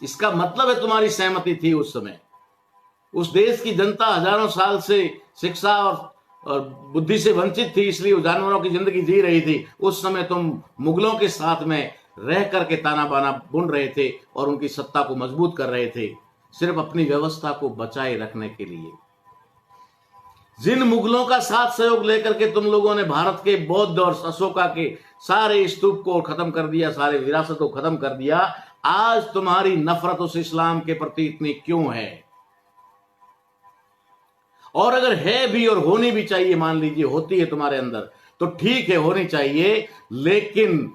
इसका मतलब है तुम्हारी सहमति थी उस समय। उस देश की जनता हजारों साल से शिक्षा और बुद्धि से वंचित थी, इसलिए वो जानवरों की जिंदगी जी रही थी। उस समय तुम मुगलों के साथ में रह करके ताना बाना बुन रहे थे और उनकी सत्ता को मजबूत कर रहे थे, सिर्फ अपनी व्यवस्था को बचाए रखने के लिए। जिन मुगलों का साथ सहयोग लेकर के तुम लोगों ने भारत के बौद्ध और अशोका के सारे स्तूप को खत्म कर दिया, सारे विरासत को खत्म कर दिया, आज तुम्हारी नफरत उस इस्लाम के प्रति इतनी क्यों है? और अगर है भी और होनी भी चाहिए, मान लीजिए होती है तुम्हारे अंदर, तो ठीक है, होनी चाहिए, लेकिन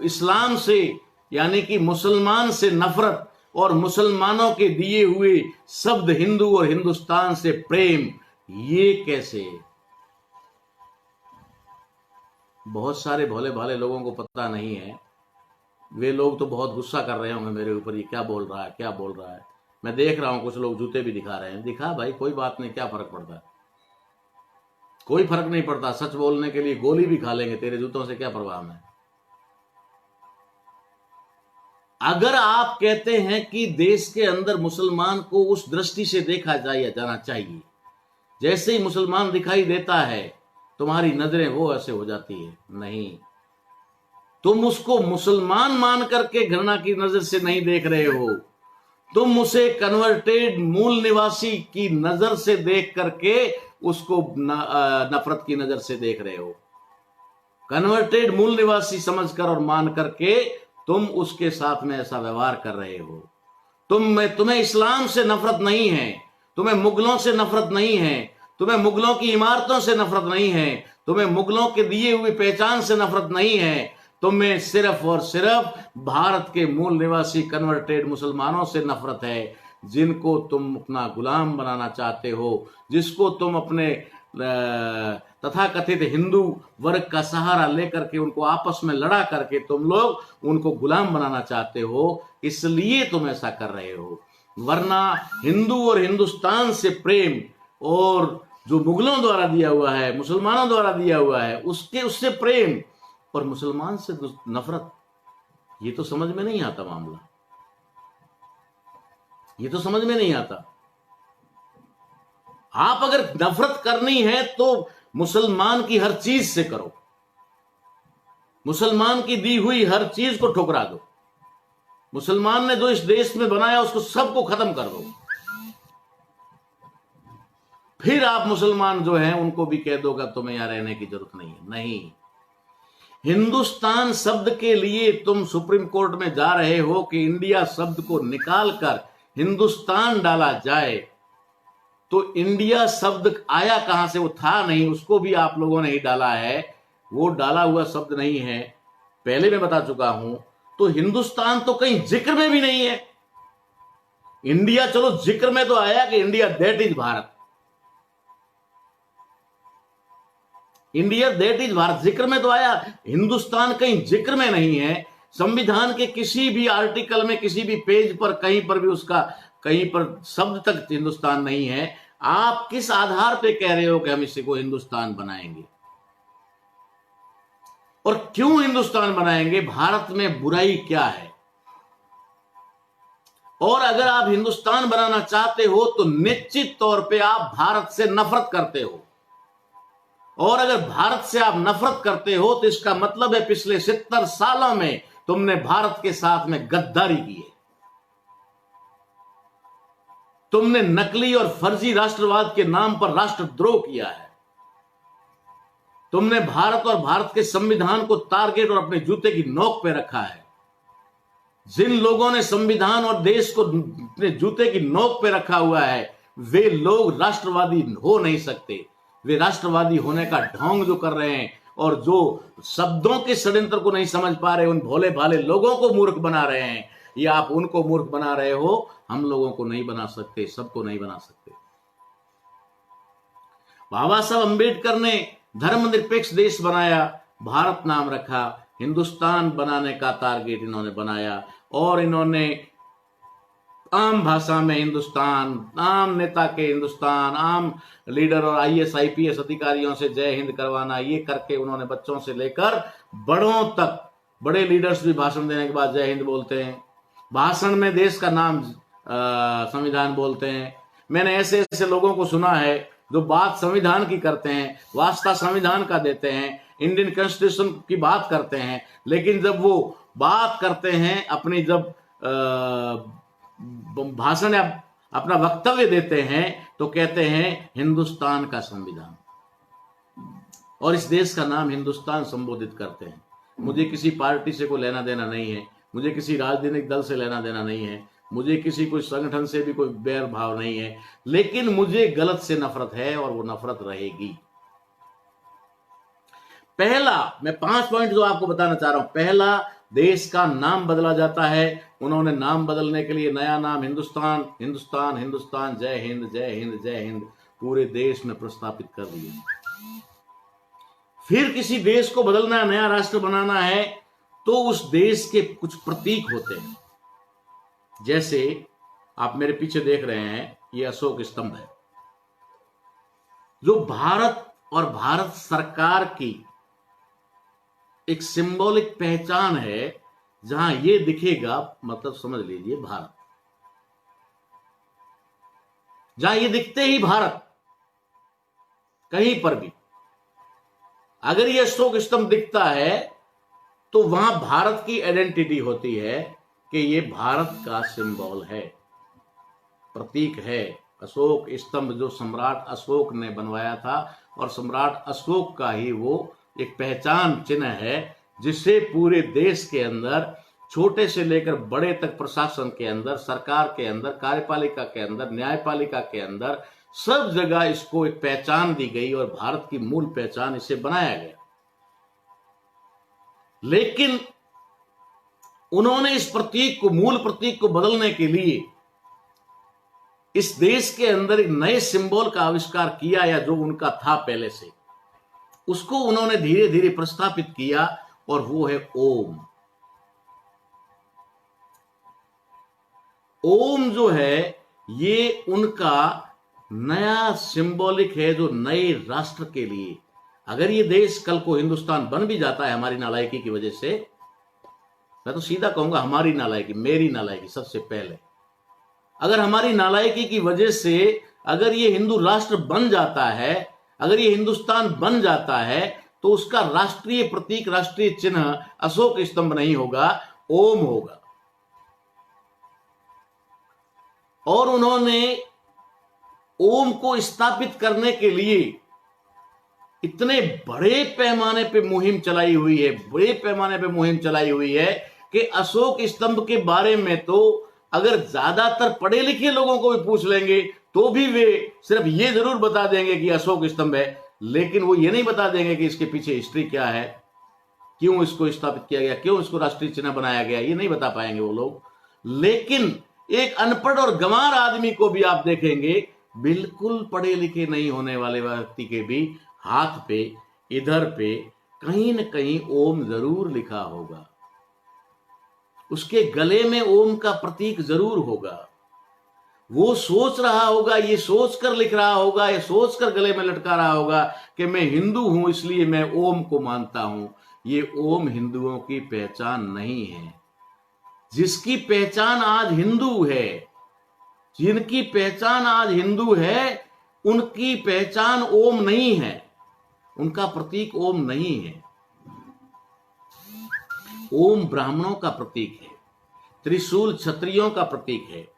इस्लाम से यानी कि मुसलमान से नफरत और मुसलमानों के दिए हुए शब्द हिंदू और हिंदुस्तान से प्रेम, ये कैसे? बहुत सारे भोले भाले लोगों को पता नहीं है। वे लोग तो बहुत गुस्सा कर रहे होंगे मेरे ऊपर, ये क्या बोल रहा है, क्या बोल रहा है। मैं देख रहा हूं कुछ लोग जूते भी दिखा रहे हैं। दिखा भाई, कोई बात नहीं, क्या फर्क पड़ता है? कोई फर्क नहीं पड़ता। सच बोलने के लिए गोली भी खा लेंगे, तेरे जूतों से क्या परवाह है। अगर आप कहते हैं कि देश के अंदर मुसलमान को उस दृष्टि से देखा जाना चाहिए, जैसे ही मुसलमान दिखाई देता है तुम्हारी नजरें वो ऐसे हो जाती है। नहीं, तुम उसको मुसलमान मान करके घृणा की नजर से नहीं देख रहे हो, तुम उसे कन्वर्टेड मूल निवासी की नजर से देख करके उसको नफरत की नजर से देख रहे हो। कन्वर्टेड मूल निवासी समझकर और मान करके तुम उसके साथ में ऐसा व्यवहार कर रहे हो। तुम्हें इस्लाम से नफरत नहीं है, तुम्हें मुगलों से नफरत नहीं है, तुम्हें मुगलों की इमारतों से नफरत नहीं है, तुम्हें मुगलों के दिए हुए पहचान से नफरत नहीं है, तुम्हें सिर्फ और सिर्फ भारत के मूल निवासी कन्वर्टेड मुसलमानों से नफरत है, जिनको तुम अपना गुलाम बनाना चाहते हो, जिसको तुम अपने तथाकथित हिंदू वर्ग का सहारा लेकर के उनको आपस में लड़ा करके तुम लोग उनको गुलाम बनाना चाहते हो, इसलिए तुम ऐसा कर रहे हो। वरना हिंदू और हिंदुस्तान से प्रेम और जो मुगलों द्वारा दिया हुआ है, मुसलमानों द्वारा दिया हुआ है, उससे प्रेम और मुसलमान से नफरत, ये तो समझ में नहीं आता मामला, ये तो समझ में नहीं आता। आप अगर नफरत करनी है तो मुसलमान की हर चीज से करो, मुसलमान की दी हुई हर चीज को ठुकरा दो, मुसलमान ने जो इस देश में बनाया उसको सबको खत्म कर दो। फिर आप मुसलमान जो हैं उनको भी कह दोगा तुम्हें यहां रहने की जरूरत नहीं है। नहीं, हिंदुस्तान शब्द के लिए तुम सुप्रीम कोर्ट में जा रहे हो कि इंडिया शब्द को निकालकर हिंदुस्तान डाला जाए, तो इंडिया शब्द आया कहां से? वो था नहीं, उसको भी आप लोगों ने ही डाला है, वो डाला हुआ शब्द नहीं है, पहले मैं बता चुका हूं। तो हिंदुस्तान तो कहीं जिक्र में भी नहीं है। इंडिया चलो जिक्र में तो आया कि India that is Bharat, India that is Bharat जिक्र में तो आया, हिंदुस्तान कहीं जिक्र में नहीं है। संविधान के किसी भी आर्टिकल में, किसी भी पेज पर, कहीं पर भी उसका कहीं पर शब्द तक हिंदुस्तान नहीं है। आप किस आधार पे कह रहे हो कि हम इसी को हिंदुस्तान बनाएंगे? और क्यों हिंदुस्तान बनाएंगे? भारत में बुराई क्या है? और अगर आप हिंदुस्तान बनाना चाहते हो तो निश्चित तौर पे आप भारत से नफरत करते हो, और अगर भारत से आप नफरत करते हो तो इसका मतलब है पिछले 70 सालों में तुमने भारत के साथ में गद्दारी की है, तुमने नकली और फर्जी राष्ट्रवाद के नाम पर राष्ट्रद्रोह किया है, तुमने भारत और भारत के संविधान को टारगेट और अपने जूते की नोक पे रखा है। जिन लोगों ने संविधान और देश को अपने जूते की नोक पे रखा हुआ है, वे लोग राष्ट्रवादी हो नहीं सकते। वे राष्ट्रवादी होने का ढोंग जो कर रहे हैं और जो शब्दों के षड्यंत्र को नहीं समझ पा रहे, उन भोले भाले लोगों को मूर्ख बना रहे हैं, या आप उनको मूर्ख बना रहे हो। हम लोगों को नहीं बना सकते, सबको नहीं बना सकते। बाबा साहब अंबेडकर ने धर्मनिरपेक्ष देश बनाया, भारत नाम रखा, हिंदुस्तान बनाने का टारगेट इन्होंने बनाया, और इन्होंने आम भाषा में हिंदुस्तान, आम नेता के हिंदुस्तान, आम लीडर और आईएएस आईपीएस अधिकारियों से जय हिंद करवाना, ये करके उन्होंने बच्चों से लेकर बड़ों तक, बड़े लीडर्स भी भाषण देने के बाद जय हिंद बोलते हैं, भाषण में देश का नाम संविधान बोलते हैं। मैंने ऐसे ऐसे लोगों को सुना है जो बात संविधान की करते हैं, वास्ता संविधान का देते हैं, इंडियन कॉन्स्टिट्यूशन की बात करते हैं, लेकिन जब वो बात करते हैं अपनी, जब भाषण या अपना वक्तव्य देते हैं तो कहते हैं हिंदुस्तान का संविधान, और इस देश का नाम हिंदुस्तान संबोधित करते हैं। मुझे किसी पार्टी से कोई लेना देना नहीं है, मुझे किसी राजनीतिक दल से लेना देना नहीं है, मुझे किसी कोई संगठन से भी कोई बैर भाव नहीं है, लेकिन मुझे गलत से नफरत है और वो नफरत रहेगी। पहला, मैं 5 पॉइंट जो आपको बताना चाह रहा हूं। पहला, देश का नाम बदला जाता है। उन्होंने नाम बदलने के लिए नया नाम हिंदुस्तान, हिंदुस्तान, हिंदुस्तान, जय हिंद, जय हिंद, जय हिंद पूरे देश में प्रस्तापित कर दिए। फिर किसी देश को बदलना, नया राष्ट्र बनाना है तो उस देश के कुछ प्रतीक होते हैं। जैसे आप मेरे पीछे देख रहे हैं, ये अशोक स्तंभ है, जो भारत और भारत सरकार की एक सिंबॉलिक पहचान है। जहां ये दिखेगा मतलब समझ लीजिए भारत, जहां ये दिखते ही भारत, कहीं पर भी अगर ये अशोक स्तंभ दिखता है तो वहां भारत की आइडेंटिटी होती है कि ये भारत का सिंबल है, प्रतीक है। अशोक स्तंभ जो सम्राट अशोक ने बनवाया था, और सम्राट अशोक का ही वो एक पहचान चिन्ह है, जिससे पूरे देश के अंदर छोटे से लेकर बड़े तक प्रशासन के अंदर, सरकार के अंदर, कार्यपालिका के अंदर, न्यायपालिका के अंदर सब जगह इसको एक पहचान दी गई और भारत की मूल पहचान इसे बनाया गया। लेकिन उन्होंने इस प्रतीक को, मूल प्रतीक को बदलने के लिए इस देश के अंदर एक नए सिंबल का आविष्कार किया, या जो उनका था पहले से, उसको उन्होंने धीरे धीरे प्रस्थापित किया, और वो है ओम। ओम जो है ये उनका नया सिंबॉलिक है, जो नए राष्ट्र के लिए, अगर ये देश कल को हिंदुस्तान बन भी जाता है हमारी नालायकी की वजह से, मैं तो सीधा कहूंगा हमारी नालायकी, मेरी नालायकी सबसे पहले, अगर हमारी नालायकी की वजह से अगर ये हिंदू राष्ट्र बन जाता है, अगर ये हिंदुस्तान बन जाता है, तो उसका राष्ट्रीय प्रतीक, राष्ट्रीय चिन्ह अशोक स्तंभ नहीं होगा, ओम होगा। और उन्होंने ओम को स्थापित करने के लिए इतने बड़े पैमाने पे मुहिम चलाई हुई है, बड़े पैमाने पे मुहिम चलाई हुई है कि अशोक स्तंभ के बारे में तो अगर ज्यादातर पढ़े लिखे लोगों को भी पूछ लेंगे तो भी वे सिर्फ ये जरूर बता देंगे कि अशोक स्तंभ है, लेकिन वो ये नहीं बता देंगे कि इसके पीछे हिस्ट्री क्या है, क्यों इसको स्थापित किया गया, क्यों इसको राष्ट्रीय चिन्ह बनाया गया, ये नहीं बता पाएंगे वो लोग। लेकिन एक अनपढ़ और गंवार आदमी को भी आप देखेंगे, बिल्कुल पढ़े लिखे नहीं होने वाले व्यक्ति के भी हाथ पे, इधर पे कहीं न कहीं ओम जरूर लिखा होगा, उसके गले में ओम का प्रतीक जरूर होगा। वो सोच रहा होगा, ये सोच कर लिख रहा होगा, ये सोच कर गले में लटका रहा होगा कि मैं हिंदू हूं इसलिए मैं ओम को मानता हूं। ये ओम हिंदुओं की पहचान नहीं है। जिसकी पहचान आज हिंदू है, जिनकी पहचान आज हिंदू है, उनकी पहचान ओम नहीं है, उनका प्रतीक ओम नहीं है। ओम ब्राह्मणों का प्रतीक है, त्रिशूल क्षत्रियों का प्रतीक है,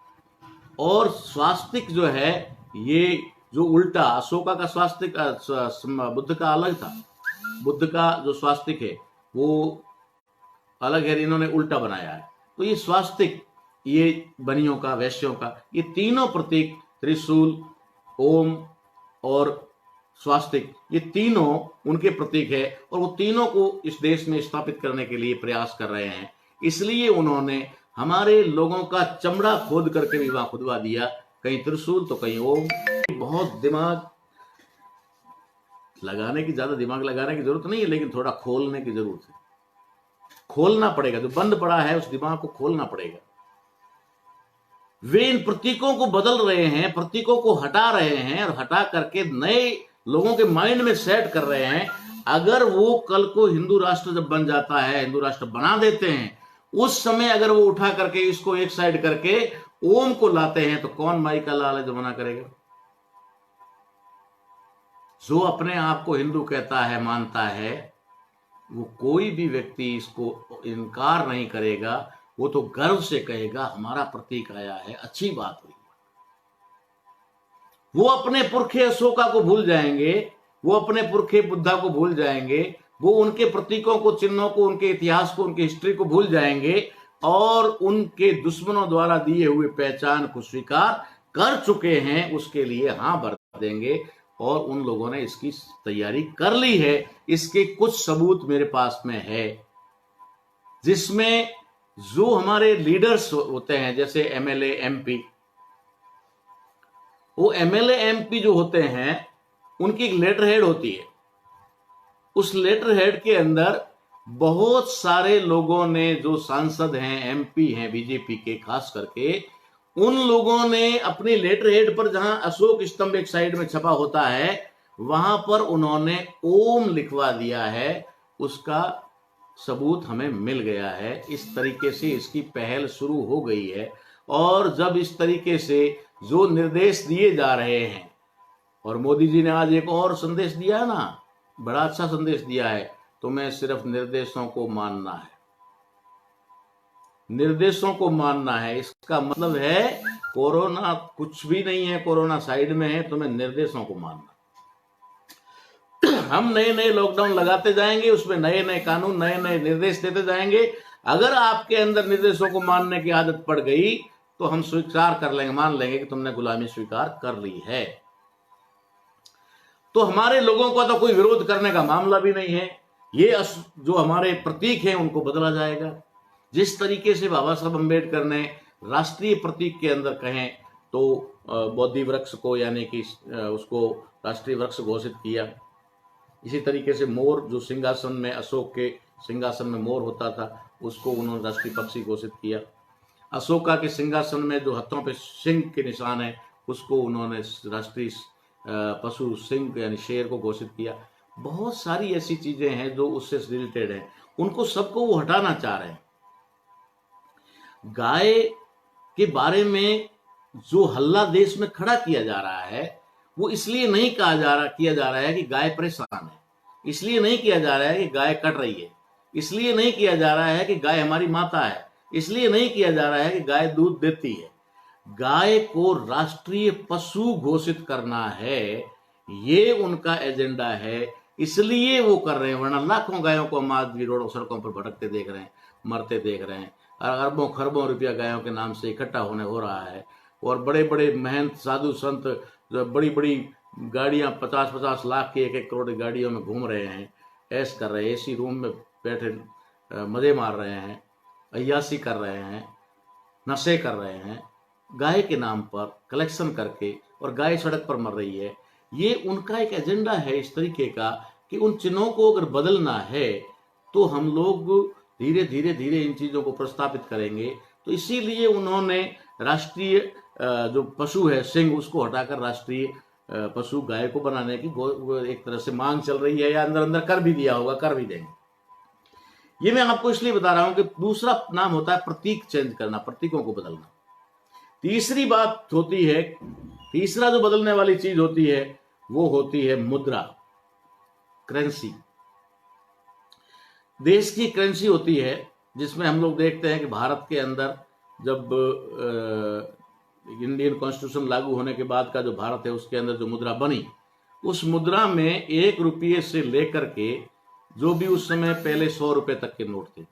और स्वास्तिक जो है, ये जो उल्टा अशोका का स्वास्तिक बुद्ध का अलग था, बुद्ध का जो स्वास्तिक है वो अलग है, इन्होंने उल्टा बनाया है। तो ये स्वास्तिक, ये बनियों का, वैश्यों का, ये तीनों प्रतीक, त्रिशूल, ओम और स्वास्तिक, ये तीनों उनके प्रतीक है, और वो तीनों को इस देश में स्थापित करने के लिए प्रयास कर रहे हैं। इसलिए उन्होंने हमारे लोगों का चमड़ा खोद करके भी वहां खुदवा दिया, कहीं त्रिशूल तो कहीं ओम। बहुत दिमाग लगाने की, ज्यादा दिमाग लगाने की जरूरत नहीं है, लेकिन थोड़ा खोलने की जरूरत है, खोलना पड़ेगा, जो बंद पड़ा है उस दिमाग को खोलना पड़ेगा। वे इन प्रतीकों को बदल रहे हैं, प्रतीकों को हटा रहे हैं, और हटा करके नए लोगों के माइंड में सेट कर रहे हैं। अगर वो कल को हिंदू राष्ट्र जब बन जाता है, हिंदू राष्ट्र बना देते हैं, उस समय अगर वो उठा करके इसको एक साइड करके ओम को लाते हैं, तो कौन माई का लाल है जो मना करेगा? जो अपने आप को हिंदू कहता है, मानता है, वो कोई भी व्यक्ति इसको इनकार नहीं करेगा, वो तो गर्व से कहेगा हमारा प्रतीक आया है, अच्छी बात हुई। वो अपने पुरखे अशोका को भूल जाएंगे, वो अपने पुरखे बुद्धा को भूल जाएंगे, वो उनके प्रतीकों को, चिन्हों को, उनके इतिहास को, उनकी हिस्ट्री को भूल जाएंगे और उनके दुश्मनों द्वारा दिए हुए पहचान को स्वीकार कर चुके हैं, उसके लिए हाँ भर देंगे। और उन लोगों ने इसकी तैयारी कर ली है। इसके कुछ सबूत मेरे पास में है, जिसमें जो हमारे लीडर्स होते हैं, जैसे एमएलए एमपी, वो एमएलए एमपी जो होते हैं उनकी एक लेटर हेड होती है। उस लेटर हेड के अंदर बहुत सारे लोगों ने, जो सांसद हैं, एमपी हैं बीजेपी के खास करके, उन लोगों ने अपनी लेटर हेड पर, जहां अशोक स्तंभ एक साइड में छपा होता है, वहां पर उन्होंने ओम लिखवा दिया है। उसका सबूत हमें मिल गया है। इस तरीके से इसकी पहल शुरू हो गई है। और जब इस तरीके से जो निर्देश दिए जा रहे हैं, और मोदी जी ने आज एक और संदेश दिया है ना, बड़ा अच्छा संदेश दिया है, तुम्हें सिर्फ निर्देशों को मानना है, निर्देशों को मानना है। इसका मतलब है कोरोना कुछ भी नहीं है, कोरोना साइड में है, तुम्हें निर्देशों को मानना। हम नए नए लॉकडाउन लगाते जाएंगे, उसमें नए नए कानून, नए नए निर्देश देते जाएंगे। अगर आपके अंदर निर्देशों को मानने की आदत पड़ गई तो हम स्वीकार कर लेंगे, मान लेंगे कि तुमने गुलामी स्वीकार कर ली है। तो हमारे लोगों का तो कोई विरोध करने का मामला भी नहीं है। ये जो हमारे प्रतीक हैं उनको बदला जाएगा। जिस तरीके से बाबा साहब अम्बेडकर ने राष्ट्रीय प्रतीक के अंदर कहें तो बोधि वृक्ष को, यानी कि उसको राष्ट्रीय वृक्ष घोषित किया। इसी तरीके से मोर, जो सिंहासन में, अशोक के सिंहासन में मोर होता था, उसको उन्होंने राष्ट्रीय पक्षी घोषित किया। अशोका के सिंहासन में जो हाथों पे सिंह के निशान है, उसको उन्होंने राष्ट्रीय पशु सिंह यानी शेर को घोषित किया। बहुत सारी ऐसी चीजें हैं जो उससे रिलेटेड हैं, उनको सबको वो हटाना चाह रहे हैं। गाय के बारे में जो हल्ला देश में खड़ा किया जा रहा है, वो इसलिए नहीं किया जा रहा है कि गाय परेशान है, इसलिए नहीं किया जा रहा है कि गाय कट रही है, इसलिए नहीं किया जा रहा है कि गाय हमारी माता है, इसलिए नहीं किया जा रहा है कि गाय दूध देती है। गाय को राष्ट्रीय पशु घोषित करना है, ये उनका एजेंडा है, इसलिए वो कर रहे हैं। वरना लाखों गायों को हम आज भी रोडों सड़कों पर भटकते देख रहे हैं, मरते देख रहे हैं। अरबों खरबों रुपया गायों के नाम से इकट्ठा होने हो रहा है। और बड़े बड़े महंत साधु संत बड़ी बड़ी गाड़ियां, 50-50 लाख की, 1-1 करोड़ की गाड़ियों में घूम रहे हैं, ऐश कर रहे हैं, एसी रूम में बैठे मजे मार रहे हैं, अय्यासी कर रहे हैं, नशे कर रहे हैं, गाय के नाम पर कलेक्शन करके, और गाय सड़क पर मर रही है। ये उनका एक एजेंडा है इस तरीके का कि उन चिन्हों को अगर बदलना है तो हम लोग धीरे धीरे धीरे इन चीजों को प्रस्तापित करेंगे। तो इसीलिए उन्होंने राष्ट्रीय जो पशु है सिंह, उसको हटाकर राष्ट्रीय पशु गाय को बनाने की एक तरह से मांग चल रही है, या अंदर अंदर कर भी दिया होगा, कर भी देंगे। ये मैं आपको इसलिए बता रहा हूं कि दूसरा नाम होता है प्रतीक चेंज करना, प्रतीकों को बदलना। तीसरी बात होती है, तीसरा जो बदलने वाली चीज होती है वो होती है मुद्रा, करेंसी। देश की करेंसी होती है, जिसमें हम लोग देखते हैं कि भारत के अंदर जब इंडियन कॉन्स्टिट्यूशन लागू होने के बाद का जो भारत है, उसके अंदर जो मुद्रा बनी, उस मुद्रा में 1 रुपये से लेकर के जो भी उस समय पहले 100 रुपए तक के नोट थे,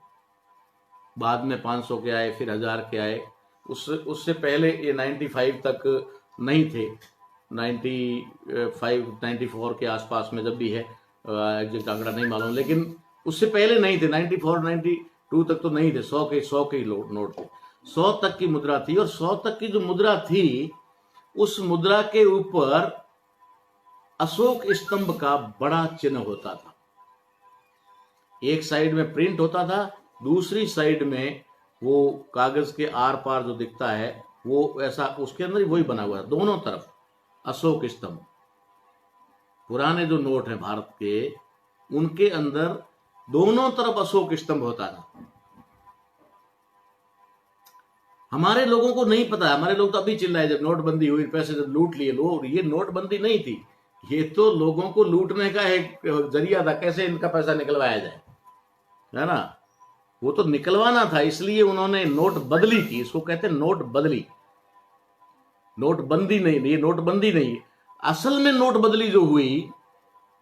बाद में 500 के आए, फिर 1000 के आए। उससे पहले ये 95 तक नहीं थे, 95-94 के आसपास में जब भी है, एग्जैक्ट आंकड़ा नहीं मालूम, लेकिन उससे पहले नहीं थे, 94-92 तक तो नहीं थे, 100 के ही नोट थे। 100 तक की मुद्रा थी, और 100 तक की जो मुद्रा थी, उस मुद्रा के ऊपर अशोक स्तंभ का बड़ा चिन्ह होता था। एक साइड में प्रिंट होता था, दूसरी साइड में वो कागज के आर पार जो दिखता है वो ऐसा, उसके अंदर वही बना हुआ है, दोनों तरफ अशोक स्तंभ। पुराने जो नोट हैं भारत के, उनके अंदर दोनों तरफ अशोक स्तंभ होता था। हमारे लोगों को नहीं पता, हमारे लोग तो अभी चिल्लाए जब नोटबंदी हुई, पैसे जब लूट लिए लोग। ये नोटबंदी नहीं थी, ये तो लोगों को लूटने का एक जरिया था, कैसे इनका पैसा निकलवाया जाए। है ना, वो तो निकलवाना था, इसलिए उन्होंने नोट बदली की। इसको कहते हैं नोट बदली, नोटबंदी नहीं, ये नोटबंदी नहीं। असल में नोट बदली जो हुई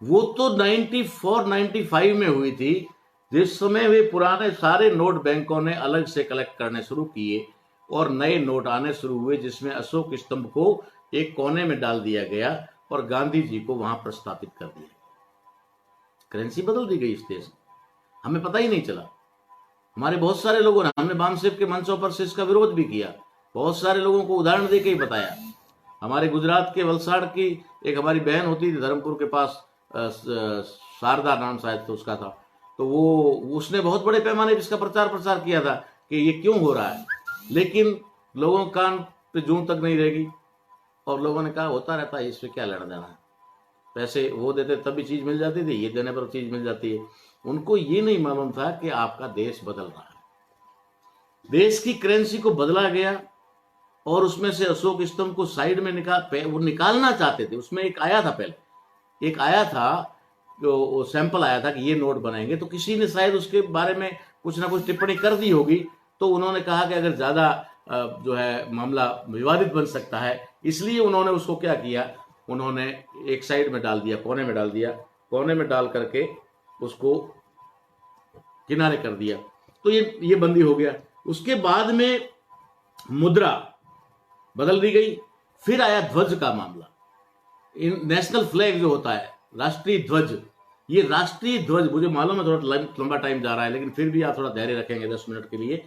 वो तो 94 95 में हुई थी, जिस समय वे पुराने सारे नोट बैंकों ने अलग से कलेक्ट करने शुरू किए और नए नोट आने शुरू हुए, जिसमें अशोक स्तंभ को एक कोने में डाल दिया गया और गांधी जी को वहां प्रस्तापित कर दिया। करेंसी बदल दी गई इस देश में, हमें पता ही नहीं चला। हमारे बहुत सारे लोगों ने, हमने बामसेब के मंचों पर से इसका विरोध भी किया, बहुत सारे लोगों को उदाहरण देके ही बताया। हमारे गुजरात के वलसाड़ की एक हमारी बहन होती थी, धर्मपुर के पास, शारदा नाम शायद तो उसका था, तो वो उसने बहुत बड़े पैमाने पर इसका प्रचार प्रसार किया था कि ये क्यों हो रहा है, लेकिन लोगों के कान पे जूं तक नहीं रहेगी और लोगों ने कहा होता रहता है, इसमें क्या लेना देना है, पैसे वो देते तभी चीज मिल जाती थी, ये देने पर चीज मिल जाती है। उनको ये नहीं मालूम था कि आपका देश बदल रहा है। देश की करेंसी को बदला गया और उसमें से अशोक स्तंभ को साइड में वो निकालना चाहते थे। उसमें एक आया था, पहले एक आया था जो सैंपल आया था कि ये नोट बनाएंगे, तो किसी ने शायद उसके बारे में कुछ ना कुछ टिप्पणी कर दी होगी, तो उन्होंने कहा कि अगर ज्यादा जो है मामला विवादित बन सकता है, इसलिए उन्होंने उसको क्या किया, उन्होंने एक साइड में डाल दिया, कोने में डाल दिया, कोने में डाल करके उसको किनारे कर दिया, तो ये बंदी हो गया। उसके बाद में मुद्रा बदल दी गई। फिर आया ध्वज का मामला। नेशनल फ्लैग जो होता है, राष्ट्रीय ध्वज, ये राष्ट्रीय ध्वज, मुझे मालूम है थोड़ा लंबा टाइम जा रहा है, लेकिन फिर भी आप थोड़ा धैर्य रखेंगे 10 मिनट के लिए,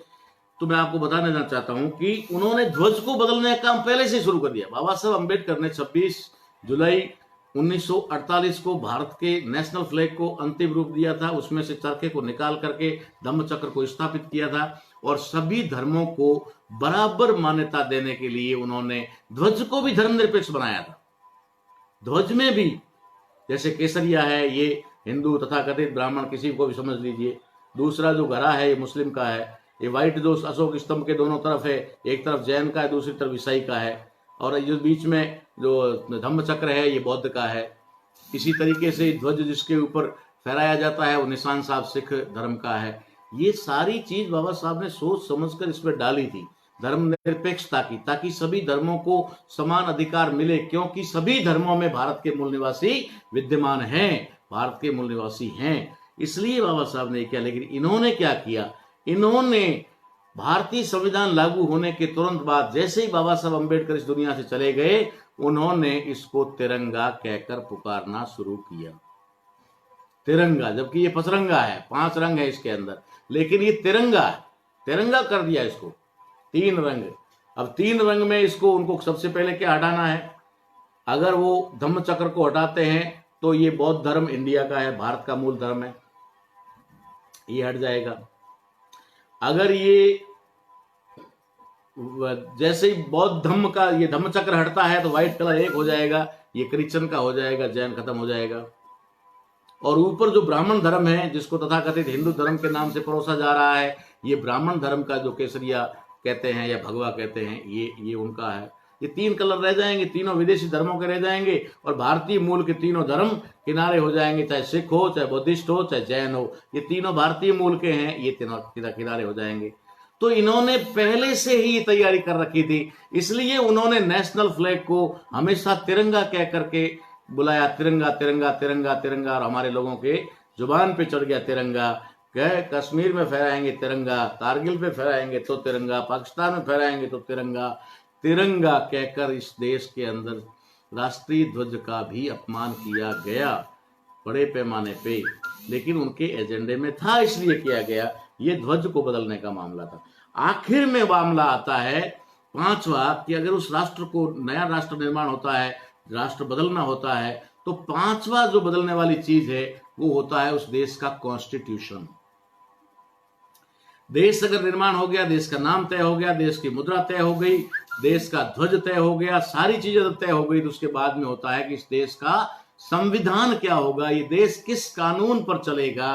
तो मैं आपको बताना चाहता हूं कि उन्होंने ध्वज को बदलने का काम पहले से शुरू कर दिया। बाबा साहब अम्बेडकर ने 26 जुलाई 1948 को भारत के नेशनल फ्लैग को अंतिम रूप दिया था। उसमें से चरखे को निकाल करके धम्म चक्र को स्थापित किया था और सभी धर्मों को बराबर मान्यता देने के लिए उन्होंने ध्वज को भी धर्मनिरपेक्ष बनाया था। ध्वज में भी जैसे केसरिया है, ये हिंदू तथाकथित ब्राह्मण किसी को भी समझ लीजिए, दूसरा जो घड़ा है ये मुस्लिम का है, ये व्हाइट जो अशोक स्तंभ के दोनों तरफ है, एक तरफ जैन का है, दूसरी तरफ ईसाई का है, और जो बीच में जो धम्म चक्र है ये बौद्ध का है। इसी तरीके से ध्वज जिसके ऊपर फहराया जाता है वो निशान साहब सिख धर्म का है। ये सारी चीज बाबा साहब ने सोच समझकर इसमें डाली थी, धर्मनिरपेक्षता की, ताकि सभी धर्मों को समान अधिकार मिले, क्योंकि सभी धर्मों में भारत के मूल निवासी विद्यमान हैं, भारत के मूल निवासी हैं, इसलिए बाबा साहब ने किया। लेकिन इन्होंने क्या किया, इन्होंने भारतीय संविधान लागू होने के तुरंत बाद जैसे ही बाबा साहब अम्बेडकर इस दुनिया से चले गए, उन्होंने इसको तिरंगा कहकर पुकारना शुरू किया। तिरंगा, जबकि ये पचरंगा है, 5 रंग है इसके अंदर, लेकिन ये तिरंगा है, तिरंगा कर दिया इसको, 3 रंग। अब 3 रंग में इसको उनको सबसे पहले क्या हटाना है, अगर वो धम्म चक्र को हटाते हैं तो ये बौद्ध धर्म इंडिया का है, भारत का मूल धर्म है, ये हट जाएगा। अगर ये जैसे ही बौद्ध धम्म का ये धम्म चक्र हटता है तो व्हाइट कलर एक हो जाएगा, ये क्रिश्चियन का हो जाएगा, जैन खत्म हो जाएगा। और ऊपर जो ब्राह्मण धर्म है, जिसको तथाकथित हिंदू धर्म के नाम से परोसा जा रहा है, ये ब्राह्मण धर्म का जो केसरिया कहते हैं या भगवा कहते हैं, ये उनका है। ये 3 कलर रह जाएंगे, तीनों विदेशी धर्मों के रह जाएंगे और भारतीय मूल के तीनों धर्म किनारे हो जाएंगे, चाहे सिख हो, चाहे बुद्धिस्ट हो, चाहे जैन हो, ये तीनों भारतीय मूल के हैं, ये तीनों किनारे हो जाएंगे। तो इन्होंने पहले से ही तैयारी कर रखी थी, इसलिए उन्होंने नेशनल फ्लैग को हमेशा तिरंगा कह करके बुलाया, तिरंगा तिरंगा तिरंगा तिरंगा, और हमारे लोगों के जुबान पे चढ़ गया तिरंगा। कश्मीर में फहराएंगे तिरंगा, कारगिल पे फहराएंगे तो तिरंगा, पाकिस्तान में फहराएंगे तो तिरंगा, तिरंगा कहकर इस देश के अंदर राष्ट्रीय ध्वज का भी अपमान किया गया बड़े पैमाने पे। लेकिन उनके एजेंडे में था इसलिए किया गया, ये ध्वज को बदलने का मामला था। आखिर में मामला आता है 5वां कि अगर उस राष्ट्र को, नया राष्ट्र निर्माण होता है, राष्ट्र बदलना होता है, तो 5वां जो बदलने वाली चीज है वो होता है उस देश का कॉन्स्टिट्यूशन। देश अगर निर्माण हो गया, देश का नाम तय हो गया, देश की मुद्रा तय हो गई, देश का ध्वज तय हो गया, सारी चीजें तय हो गई, तो उसके बाद में होता है कि इस देश का संविधान क्या होगा, ये देश किस कानून पर चलेगा।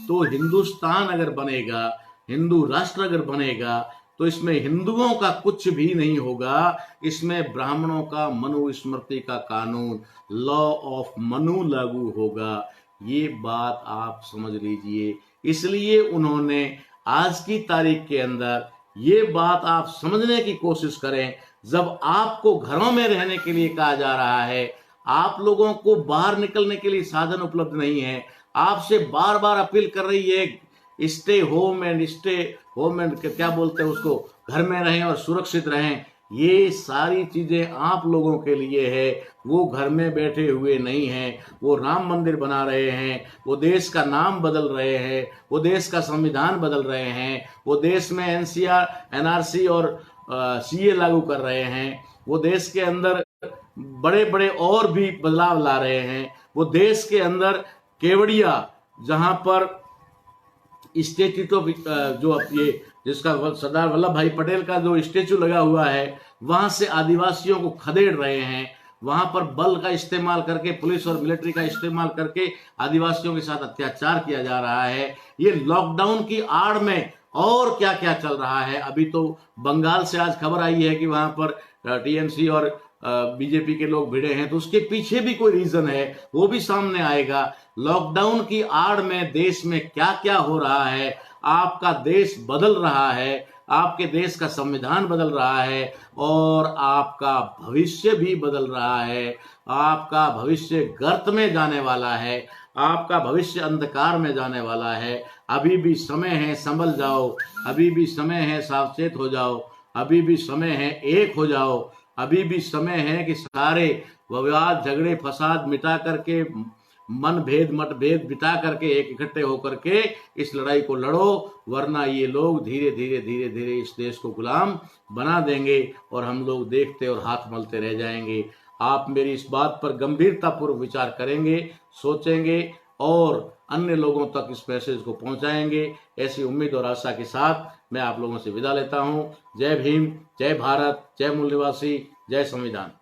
तो हिंदुस्तान अगर बनेगा, हिंदू राष्ट्र अगर बनेगा, तो इसमें हिंदुओं का कुछ भी नहीं होगा, इसमें ब्राह्मणों का मनुस्मृति का कानून, लॉ ऑफ मनु लागू होगा। ये बात आप समझ लीजिए, इसलिए उन्होंने आज की तारीख के अंदर ये बात आप समझने की कोशिश करें, जब आपको घरों में रहने के लिए कहा जा रहा है, आप लोगों को बाहर निकलने के लिए साधन उपलब्ध नहीं है, आपसे बार बार अपील कर रही है स्टे होम एंड क्या बोलते हैं उसको, घर में रहें और सुरक्षित रहें। ये सारी चीजें आप लोगों के लिए है। वो घर में बैठे हुए नहीं हैं, वो राम मंदिर बना रहे हैं, वो देश का नाम बदल रहे हैं, वो देश का संविधान बदल रहे हैं, वो देश में एनआरसी और सीए लागू कर रहे हैं, वो देश के अंदर बड़े बड़े और भी बदलाव ला रहे हैं, वो देश के अंदर केवड़िया जहां पर स्टेच्यू ऑफ जो ये जिसका सरदार वल्लभ भाई पटेल का जो स्टेच्यू लगा हुआ है, वहां से आदिवासियों को खदेड़ रहे हैं, वहां पर बल का इस्तेमाल करके, पुलिस और मिलिट्री का इस्तेमाल करके आदिवासियों के साथ अत्याचार किया जा रहा है। ये लॉकडाउन की आड़ में और क्या क्या चल रहा है। अभी तो बंगाल से आज खबर आई है कि वहां पर टीएमसी और बीजेपी के लोग भिड़े हैं, तो उसके पीछे भी कोई रीजन है, वो भी सामने आएगा। लॉकडाउन की आड़ में देश में क्या क्या हो रहा है, आपका देश बदल रहा है, आपके देश का संविधान बदल रहा है और आपका भविष्य भी बदल रहा है। आपका भविष्य गर्त में जाने वाला है, आपका भविष्य अंधकार में जाने वाला है। अभी भी समय है, संभल जाओ, अभी भी समय है, सावचेत हो जाओ, अभी भी समय है, एक हो जाओ, अभी भी समय है कि सारे विवाद झगड़े फसाद मिटा करके, मन भेद मतभेद बिता करके एक इकट्ठे होकर के इस लड़ाई को लड़ो, वरना ये लोग धीरे धीरे धीरे धीरे इस देश को गुलाम बना देंगे और हम लोग देखते और हाथ मलते रह जाएंगे। आप मेरी इस बात पर गंभीरतापूर्वक विचार करेंगे, सोचेंगे और अन्य लोगों तक इस मैसेज को पहुंचाएंगे, ऐसी उम्मीद और आशा के साथ मैं आप लोगों से विदा लेता हूं। जय भीम, जय भारत, जय मूल निवासी, जय संविधान।